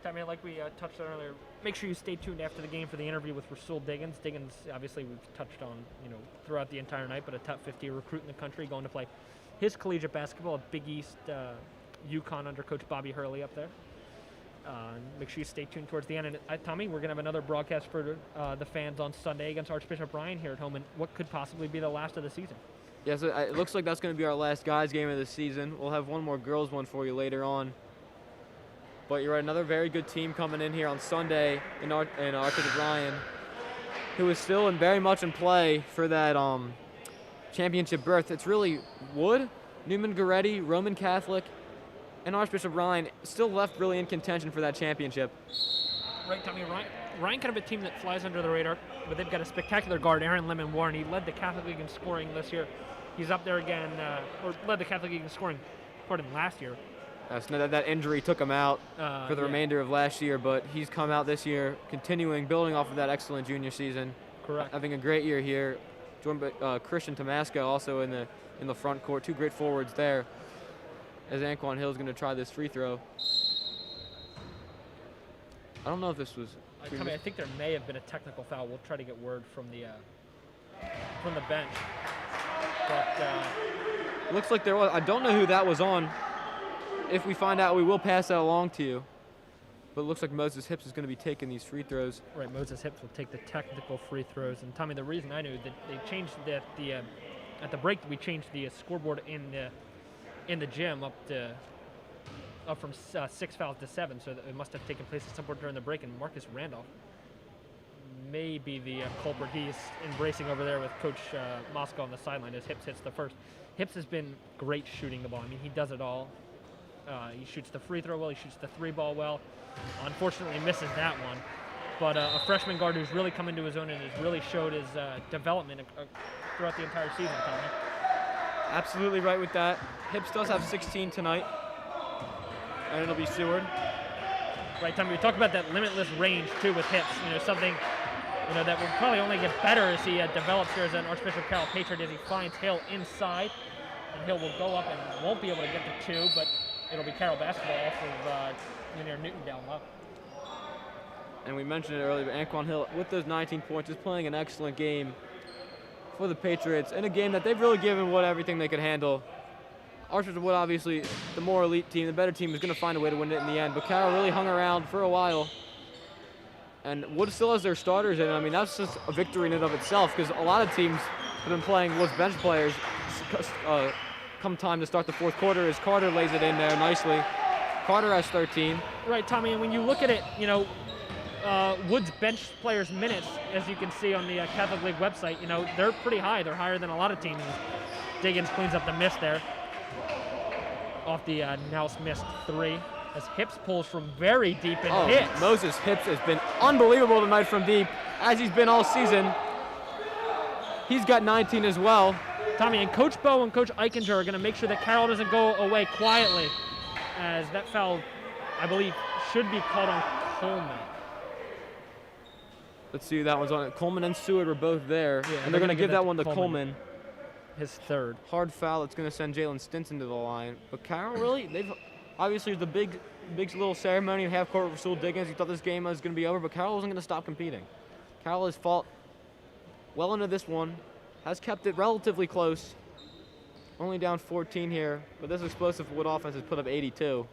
Tommy, like we touched on earlier, make sure you stay tuned after the game for the interview with Rasul Diggins. Diggins, obviously, we've touched on, throughout the entire night, but a top 50 recruit in the country, going to play his collegiate basketball at Big East UConn under Coach Bobby Hurley up there. Make sure you stay tuned towards the end. And Tommy, we're going to have another broadcast for the fans on Sunday against Archbishop Ryan here at home, and what could possibly be the last of the season. Yes, it looks like that's going to be our last guys game of the season. We'll have one more girls one for you later on. But you're right, another very good team coming in here on Sunday in Archbishop Ryan, who is still very much in play for that championship berth. It's really Wood, Newman Goretti, Roman Catholic, and Archbishop Ryan still left really in contention for that championship. Right, Tommy. Ryan kind of a team that flies under the radar, but they've got a spectacular guard, Aaron Lemon Warren. He led the Catholic League in scoring this year. He's up there again, or led the Catholic League in scoring, last year. So that injury took him out for the remainder of last year, but he's come out this year, building off of that excellent junior season. Correct. Having a great year here. Joined by Christian Tomasco also in the front court. 2 great forwards there. As Anquan Hill's going to try this free throw. I don't know if this was. Tommy, I think there may have been a technical foul. We'll try to get word from the bench. But looks like there was. I don't know who that was on. If we find out, we will pass that along to you. But it looks like Moses Hips is going to be taking these free throws. Right, Moses Hips will take the technical free throws. And Tommy, the reason I knew that they changed at the break, we changed the scoreboard in the gym up from 6 fouls to 7. So it must have taken place at some point during the break. And Marcus Randolph may be the culprit. He's embracing over there with Coach Moscow on the sideline as Hips hits the first. Hips has been great shooting the ball. I mean, he does it all. He shoots the free throw well. He shoots the 3-ball well. Unfortunately, misses that one. But a freshman guard who's really come into his own and has really showed his development throughout the entire season, Tommy. Absolutely right with that. Hips does have 16 tonight, and it'll be Seward. Right, Tommy. We talk about that limitless range too with Hips. Something that will probably only get better as he develops here as an Archbishop Carroll Patriot as he finds Hill inside, and Hill will go up and won't be able to get to 2, but it'll be Carroll basketball off of Junior Newton down low. And we mentioned it earlier, but Anquan Hill, with those 19 points, is playing an excellent game for the Patriots in a game that they've really given Wood everything they could handle. Archbishop Wood, obviously, the more elite team, the better team, is going to find a way to win it in the end. But Carroll really hung around for a while. And Wood still has their starters in. I mean, that's just a victory in and of itself, because a lot of teams have been playing Wood's bench players come time to start the fourth quarter as Carter lays it in there nicely. Carter has 13. Right, Tommy, and when you look at it, Wood's bench players' minutes, as you can see on the Catholic League website, they're pretty high. They're higher than a lot of teams. Diggins cleans up the miss there off the now missed 3 as Hips pulls from very deep and hits. Moses Hips has been unbelievable tonight from deep, as he's been all season. He's got 19 as well. Tommy, and Coach Bowe and Coach Eichinger are going to make sure that Carroll doesn't go away quietly, as that foul, I believe, should be called on Coleman. Let's see who that one's on. Coleman and Seward were both there, Yeah, and they're going to give that one to Coleman. His third. Hard foul. It's going to send Jalen Stinson to the line. But Carroll, really, they've obviously the big little ceremony of half court with Rasul Diggins. You thought this game was going to be over, but Carroll wasn't going to stop competing. Carroll has fought well into this one, has kept it relatively close. Only down 14 here, but this explosive Wood offense has put up 82.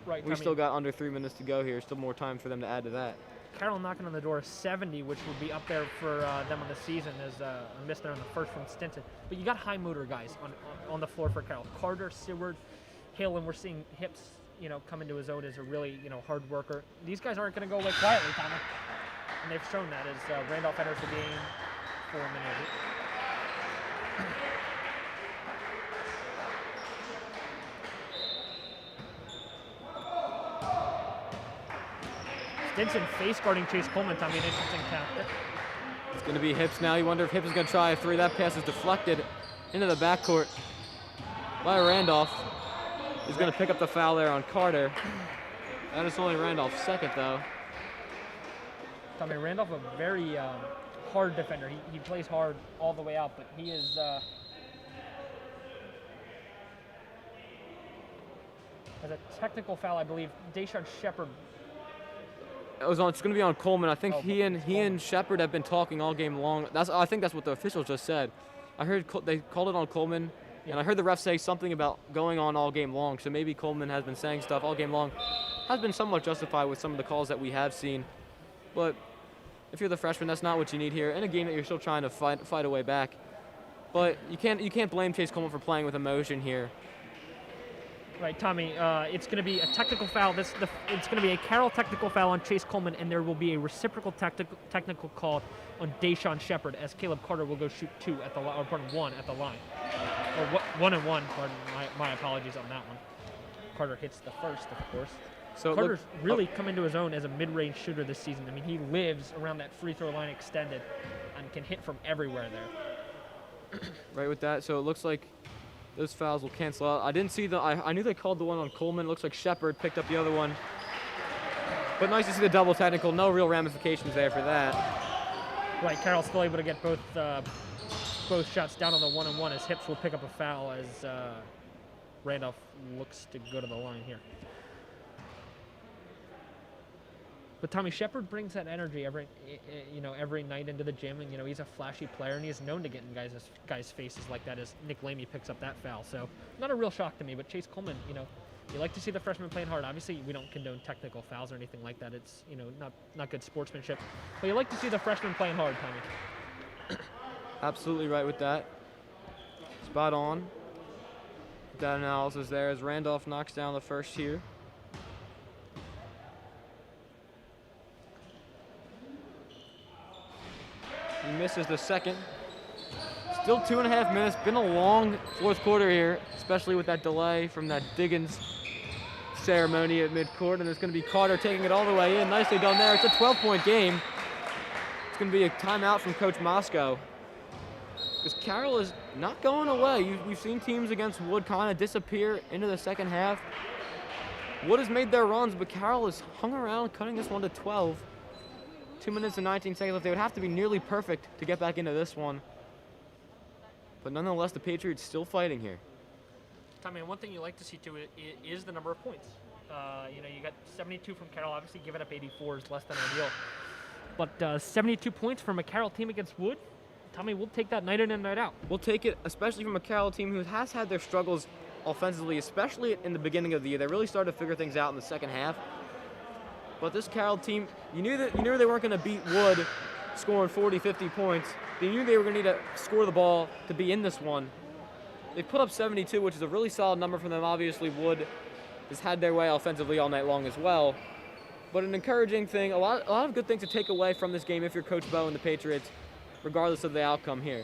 Right, We still got under 3 minutes to go here. Still more time for them to add to that. Carroll knocking on the door of 70, which would be up there for them on the season, as a miss there on the first from Stinson. But you got high motor guys on the floor for Carroll. Carter, Seward, Hill, and we're seeing Hips, come into his own as a really, hard worker. These guys aren't going to go away quietly, Tommy. And they've shown that as Randolph enters the game for a minute. Stinson face guarding Chase Coleman, Tommy, an interesting tactic. It's going to be Hips now. You wonder if Hips is going to try a three. That pass is deflected into the backcourt by Randolph. He's going to pick up the foul there on Carter. That is only Randolph's second, though. Tommy, Randolph, a very hard defender. He plays hard all the way out, but he is... as a technical foul, I believe, Deshaun Shepard. It's going to be on Coleman. I think he and Shepard have been talking all game long. I think that's what the officials just said. I heard they called it on Coleman, and I heard the ref say something about going on all game long. So maybe Coleman has been saying stuff all game long. Has been somewhat justified with some of the calls that we have seen. But if you're the freshman, that's not what you need here in a game that you're still trying to fight a way back. But you can't blame Chase Coleman for playing with emotion here. Right, Tommy, it's going to be a technical foul. It's going to be a Carroll technical foul on Chase Coleman, and there will be a reciprocal technical call on Deshaun Shepard, as Caleb Carter will go shoot one at the line. Or 1 and 1, pardon my apologies on that one. Carter hits the first, of course. So Carter's really come into his own as a mid-range shooter this season. I mean, he lives around that free throw line extended and can hit from everywhere there. Right with that, so it looks like those fouls will cancel out. I didn't see I knew they called the one on Coleman. It looks like Shepard picked up the other one. But nice to see the double technical. No real ramifications there for that. Right, Carroll's still able to get both shots down on the 1 and 1, as Hips will pick up a foul as Randolph looks to go to the line here. But Tommy, Shepard brings that energy every night into the gym, and he's a flashy player, and he's known to get in guys' faces like that, as Nick Lamy picks up that foul. So not a real shock to me. But Chase Coleman, you like to see the freshman playing hard. Obviously, we don't condone technical fouls or anything like that. It's not good sportsmanship. But you like to see the freshman playing hard, Tommy. Absolutely right with that. Spot on. That analysis there as Randolph knocks down the first here. He misses the second. Still 2.5 minutes. Been a long fourth quarter here, especially with that delay from that Diggins ceremony at midcourt. And it's going to be Carter taking it all the way in. Nicely done there. It's a 12-point game. It's going to be a timeout from Coach Moscow, because Carroll is not going away. We've seen teams against Wood kind of disappear into the second half. Wood has made their runs, but Carroll has hung around, cutting this one to 12. 2 minutes and 19 seconds left. They would have to be nearly perfect to get back into this one. But nonetheless, the Patriots still fighting here. Tommy, and one thing you like to see too is the number of points. You got 72 from Carroll. Obviously, giving up 84 is less than ideal. But 72 points from a Carroll team against Wood, Tommy, we'll take that night in and night out. We'll take it, especially from a Carroll team who has had their struggles offensively, especially in the beginning of the year. They really started to figure things out in the second half. But this Carroll team, you knew they weren't going to beat Wood scoring 40, 50 points. They knew they were going to need to score the ball to be in this one. They put up 72, which is a really solid number for them. Obviously, Wood has had their way offensively all night long as well. But an encouraging thing, a lot of good things to take away from this game if you're Coach Bowe and the Patriots, regardless of the outcome here.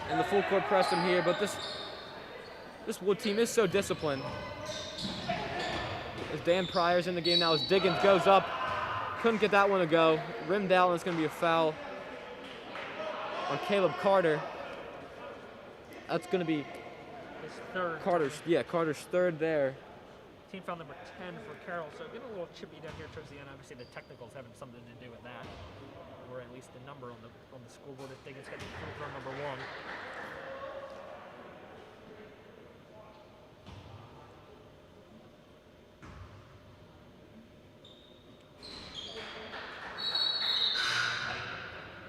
And the full court press him here, but this Wood team is so disciplined. As Dan Pryor's in the game now, as Diggins goes up. Couldn't get that one to go. Rimmed out, and it's going to be a foul on Caleb Carter. That's going to be His third. Carter's third there. Team foul number 10 for Carroll. So getting a little chippy down here towards the end. Obviously, the technicals having something to do with that, or at least the number on the scoreboard. I think it's got to be free throw number 1.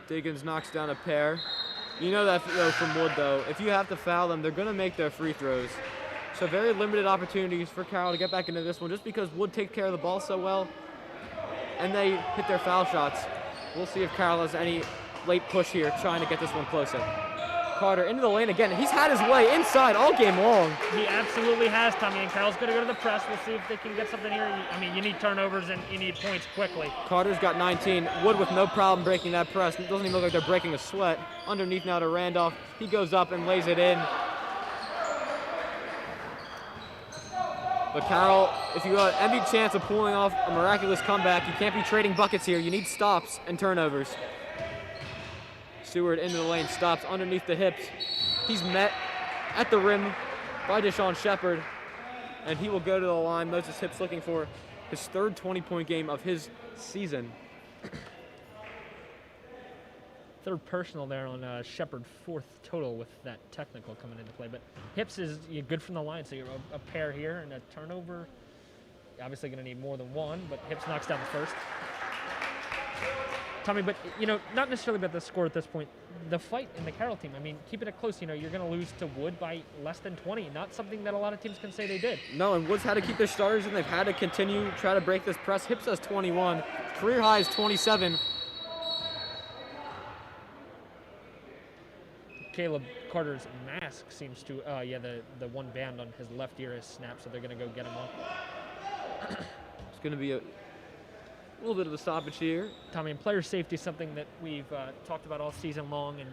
Diggins knocks down a pair. You know that though from Wood though, if you have to foul them, they're gonna make their free throws. So very limited opportunities for Carroll to get back into this one just because Wood takes care of the ball so well and they hit their foul shots. We'll see if Carroll has any late push here trying to get this one closer. Carter into the lane again. He's had his way inside all game long. He absolutely has, Tommy, and Carroll's going to go to the press. We'll see if they can get something here. I mean, you need turnovers and you need points quickly. Carter's got 19. Wood with no problem breaking that press. It doesn't even look like they're breaking a sweat. Underneath now to Randolph. He goes up and lays it in. But Carroll, if you have any chance of pulling off a miraculous comeback, you can't be trading buckets here. You need stops and turnovers. Seward into the lane, stops underneath the hips. He's met at the rim by Deshaun Shepard, and he will go to the line. Moses Hips looking for his third 20-point game of his season. Third personal there on Shepard, fourth total with that technical coming into play. But Hips is good from the line, so you're a pair here and a turnover. You're obviously going to need more than one, but Hips knocks down the first. Tommy, but, not necessarily about the score at this point. The fight in the Carroll team, I mean, keeping it close, you're going to lose to Wood by less than 20. Not something that a lot of teams can say they did. No, and Wood's had to keep their starters, and they've had to continue, try to break this press. Hips has 21. Career high is 27. Caleb Carter's mask seems to, the one band on his left ear has snapped, so they're going to go get him on. It's going to be a little bit of a stoppage here. Tommy, and player safety is something that we've talked about all season long, and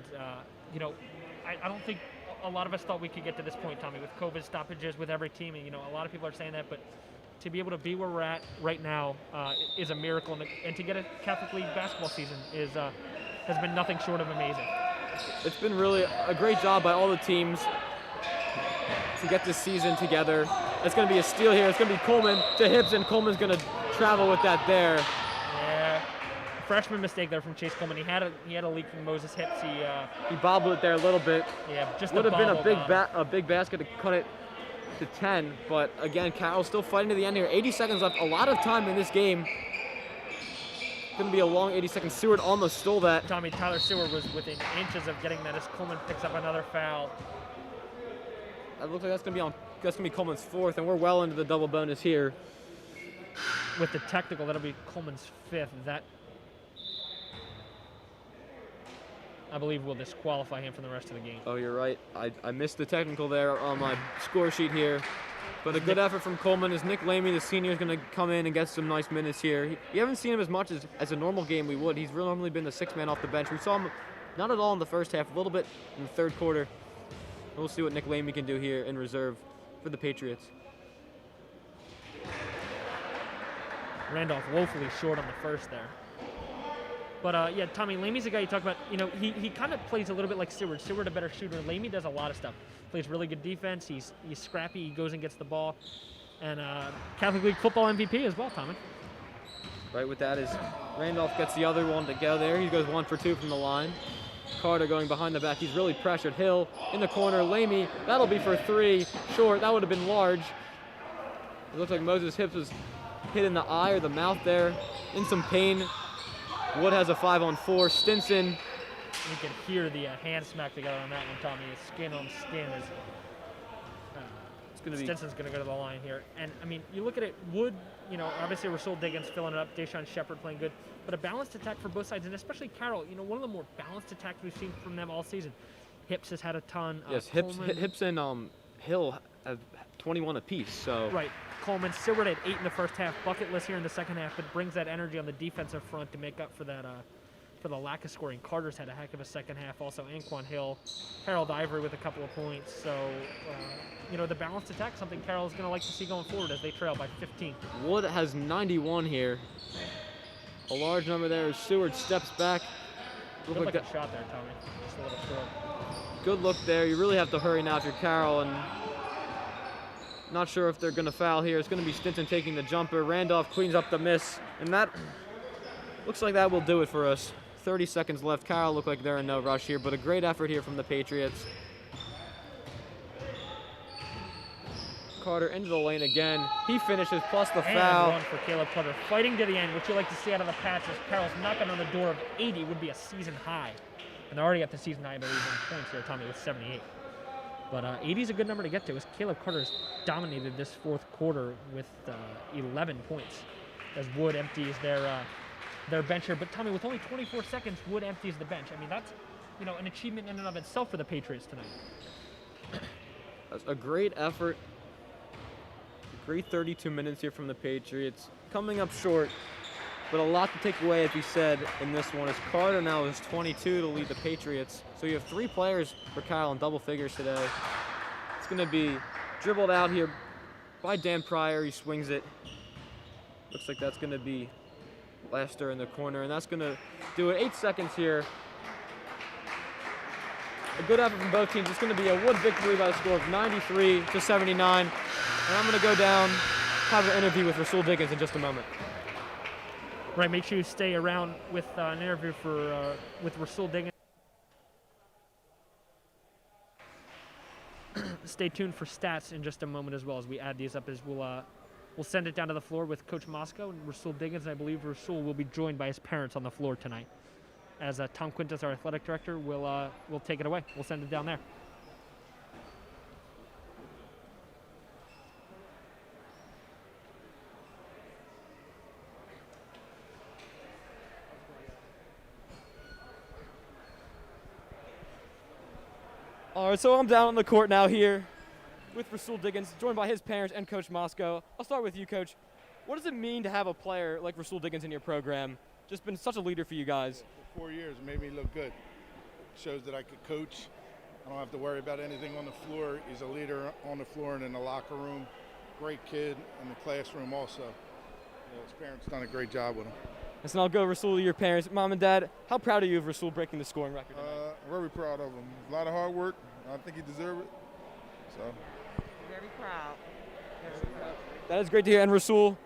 I don't think a lot of us thought we could get to this point, Tommy, with COVID stoppages with every team, and a lot of people are saying that, but to be able to be where we're at right now is a miracle, and to get a Catholic League basketball season has been nothing short of amazing. It's been really a great job by all the teams to get this season together. It's going to be a steal here. It's going to be Coleman to Hips, and Coleman's going to travel with that there. Yeah, freshman mistake there from Chase Coleman. He had a leak from Moses Hips. He bobbled it there a little bit. Yeah, just would have been a big basket to cut it to 10. But again, Carroll's still fighting to the end here. 80 seconds left. A lot of time in this game. It's going to be a long 80 seconds. Seward almost stole that. Tommy, Tyler Seward was within inches of getting that as Coleman picks up another foul. That looks like that's going to be Coleman's fourth, and we're well into the double bonus here. With the technical, that'll be Coleman's fifth. That, I believe, will disqualify him from the rest of the game. Oh, you're right. I missed the technical there on my score sheet here. But a good effort from Coleman as Nick Lamy, the senior, is going to come in and get some nice minutes here. You haven't seen him as much as a normal game we would. He's normally been the sixth man off the bench. We saw him not at all in the first half, a little bit in the third quarter. And we'll see what Nick Lamy can do here in reserve for the Patriots. Randolph woefully short on the first there. But, Tommy, Lamy's a guy you talk about. He kind of plays a little bit like Seward. Seward a better shooter. Lamy does a lot of stuff. Plays really good defense. He's scrappy. He goes and gets the ball. And Catholic League football MVP as well, Tommy. Right with that is Randolph gets the other one to go there. He goes 1 for 2 from the line. Carter going behind the back. He's really pressured. Hill in the corner. Lamy, that'll be for 3. Short. That would have been large. It looks like Moses Hips was hit in the eye or the mouth there. In some pain. Wood has a 5-on-4. Stinson. You can hear the hand smack together on that one, Tommy. Skin on skin is. Stinson's going to go to the line here. And, I mean, you look at it, Wood, obviously Rasul Diggins filling it up, Deshaun Shepard playing good, but a balanced attack for both sides, and especially Carroll, one of the more balanced attacks we've seen from them all season. Hips has had a ton. Yes, Hips and Hill have 21 apiece, so. Right. Coleman, Seward had 8 in the first half, bucketless here in the second half, but brings that energy on the defensive front to make up for that, for the lack of scoring. Carter's had a heck of a second half. Also, Anquan Hill, Harold Ivory with a couple of points. So, the balanced attack, something Carroll's going to like to see going forward as they trail by 15. Wood has 91 here. A large number there as Seward steps back. Looked like a shot there, Tommy. Just a little short. Good look there. You really have to hurry now if you're Carroll, and not sure if they're going to foul here. It's going to be Stinson taking the jumper. Randolph cleans up the miss, and that looks like that will do it for us. 30 seconds left. Carroll look like they're in no rush here, but a great effort here from the Patriots. Carter into the lane again. He finishes plus the foul. And one for Caleb Carter. Fighting to the end. What you like to see out of the Pats is Carroll's knocking on the door of 80 would be a season high. And they're already at the season high, I believe, in points here, Tommy, with 78. But 80 is a good number to get to, as Caleb Carter's dominated this fourth quarter with 11 points, as Wood empties their bench here. But Tommy, with only 24 seconds, Wood empties the bench. I mean, that's an achievement in and of itself for the Patriots tonight. That's a great effort. Great 32 minutes here from the Patriots. Coming up short, but a lot to take away, as we said, in this one, as Carter now is 22 to lead the Patriots. So you have 3 players for Carroll in double figures today. It's going to be dribbled out here by Dan Pryor. He swings it. Looks like that's going to be Lester in the corner, and that's going to do it. 8 seconds here. A good effort from both teams. It's going to be a Wood victory by the score of 93-79. And I'm going to go down, have an interview with Rasul Diggins in just a moment. Right, make sure you stay around with an interview with Rasul Diggins. Stay tuned for stats in just a moment as well, as we add these up, as we'll send it down to the floor with Coach Moscow and Rasul Diggins. And I believe Rasul will be joined by his parents on the floor tonight, as Tom Quintus, our athletic director, will take it away. We'll send it down there. All right, so I'm down on the court now here with Rasul Diggins, joined by his parents and Coach Moscow. I'll start with you, Coach. What does it mean to have a player like Rasul Diggins in your program? Just been such a leader for you guys. For 4 years, it made me look good. Shows that I could coach. I don't have to worry about anything on the floor. He's a leader on the floor and in the locker room. Great kid in the classroom also. His parents done a great job with him. And so I'll go, Rasul, to your parents. Mom and Dad, how proud are you of Rasul breaking the scoring record tonight? I'm very proud of him. A lot of hard work. I think he deserved it. So. Very proud. That is great to hear. And Rasul,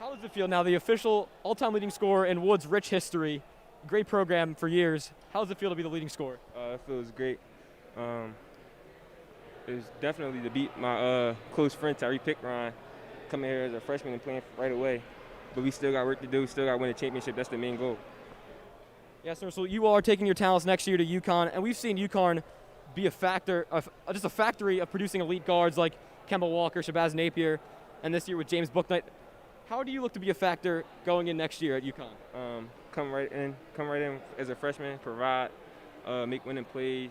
how does it feel now, the official all-time leading scorer in Wood's rich history, great program for years? How does it feel to be the leading scorer? It feels great. It's definitely to beat my close friend Tyree Pickron, coming here as a freshman and playing right away. But we still got work to do. Still got to win a championship. That's the main goal. Yes, Rasul, you are taking your talents next year to UConn, and we've seen UConn be a factory of producing elite guards like Kemba Walker, Shabazz Napier, and this year with James Bouknight. How do you look to be a factor going in next year at UConn? Come right in as a freshman, provide, make winning plays,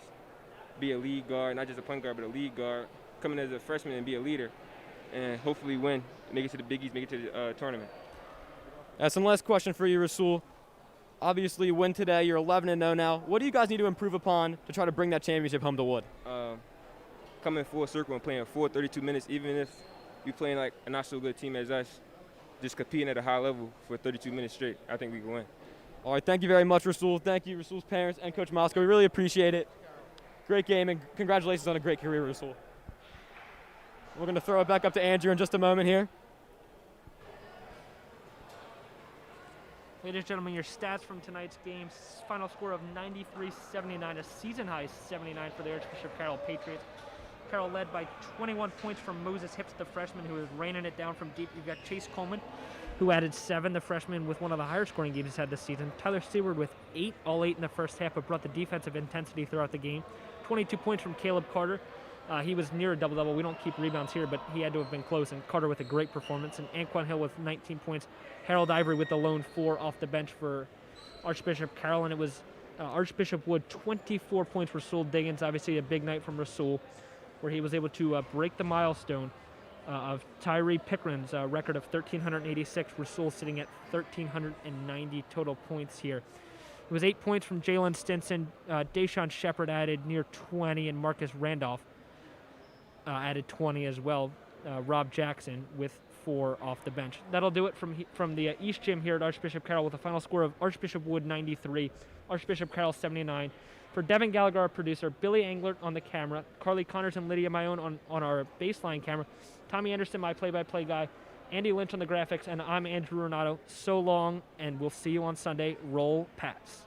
be a lead guard, not just a point guard, but a lead guard. Come in as a freshman and be a leader, and hopefully win, make it to the Big East, make it to the tournament. That's one last question for you, Rasul. Obviously, you win today. You're 11-0 now. What do you guys need to improve upon to try to bring that championship home to Wood? Coming full circle and playing 32 minutes, even if we playing like a not so good team as us, just competing at a high level for 32 minutes straight, I think we can win. All right, thank you very much, Rasul. Thank you, Rasul's parents and Coach Moscow. We really appreciate it. Great game, and congratulations on a great career, Rasul. We're going to throw it back up to Andrew in just a moment here. Ladies and gentlemen, your stats from tonight's game: final score of 93-79, a season high 79 for the Archbishop Carroll Patriots. Carroll led by 21 points from Moses Hips, the freshman, who is raining it down from deep. You've got Chase Coleman, who added 7, the freshman, with one of the higher scoring games he's had this season. Tyler Seward with 8, all 8 in the first half, but brought the defensive intensity throughout the game. 22 points from Caleb Carter. He was near a double-double. We don't keep rebounds here, but he had to have been close, and Carter with a great performance. And Anquan Hill with 19 points. Harold Ivory with the lone 4 off the bench for Archbishop Carroll, and it was Archbishop Wood, 24 points. Rasul Diggins, obviously a big night from Rasul, where he was able to break the milestone of Tyree Pickren's record of 1,386. Rasul sitting at 1,390 total points here. It was 8 points from Jalen Stinson. Deshaun Shepard added near 20, and Marcus Randolph added 20 as well. Rob Jackson with 4 off the bench. That'll do it from the East Gym here at Archbishop Carroll with a final score of Archbishop Wood 93, Archbishop Carroll 79. For Devin Gallagher, our producer, Billy Englert on the camera, Carly Connors and Lydia Mayone on our baseline camera, Tommy Anderson, my play-by-play guy, Andy Lynch on the graphics, and I'm Andrew Renato. So long, and we'll see you on Sunday. Roll Pats.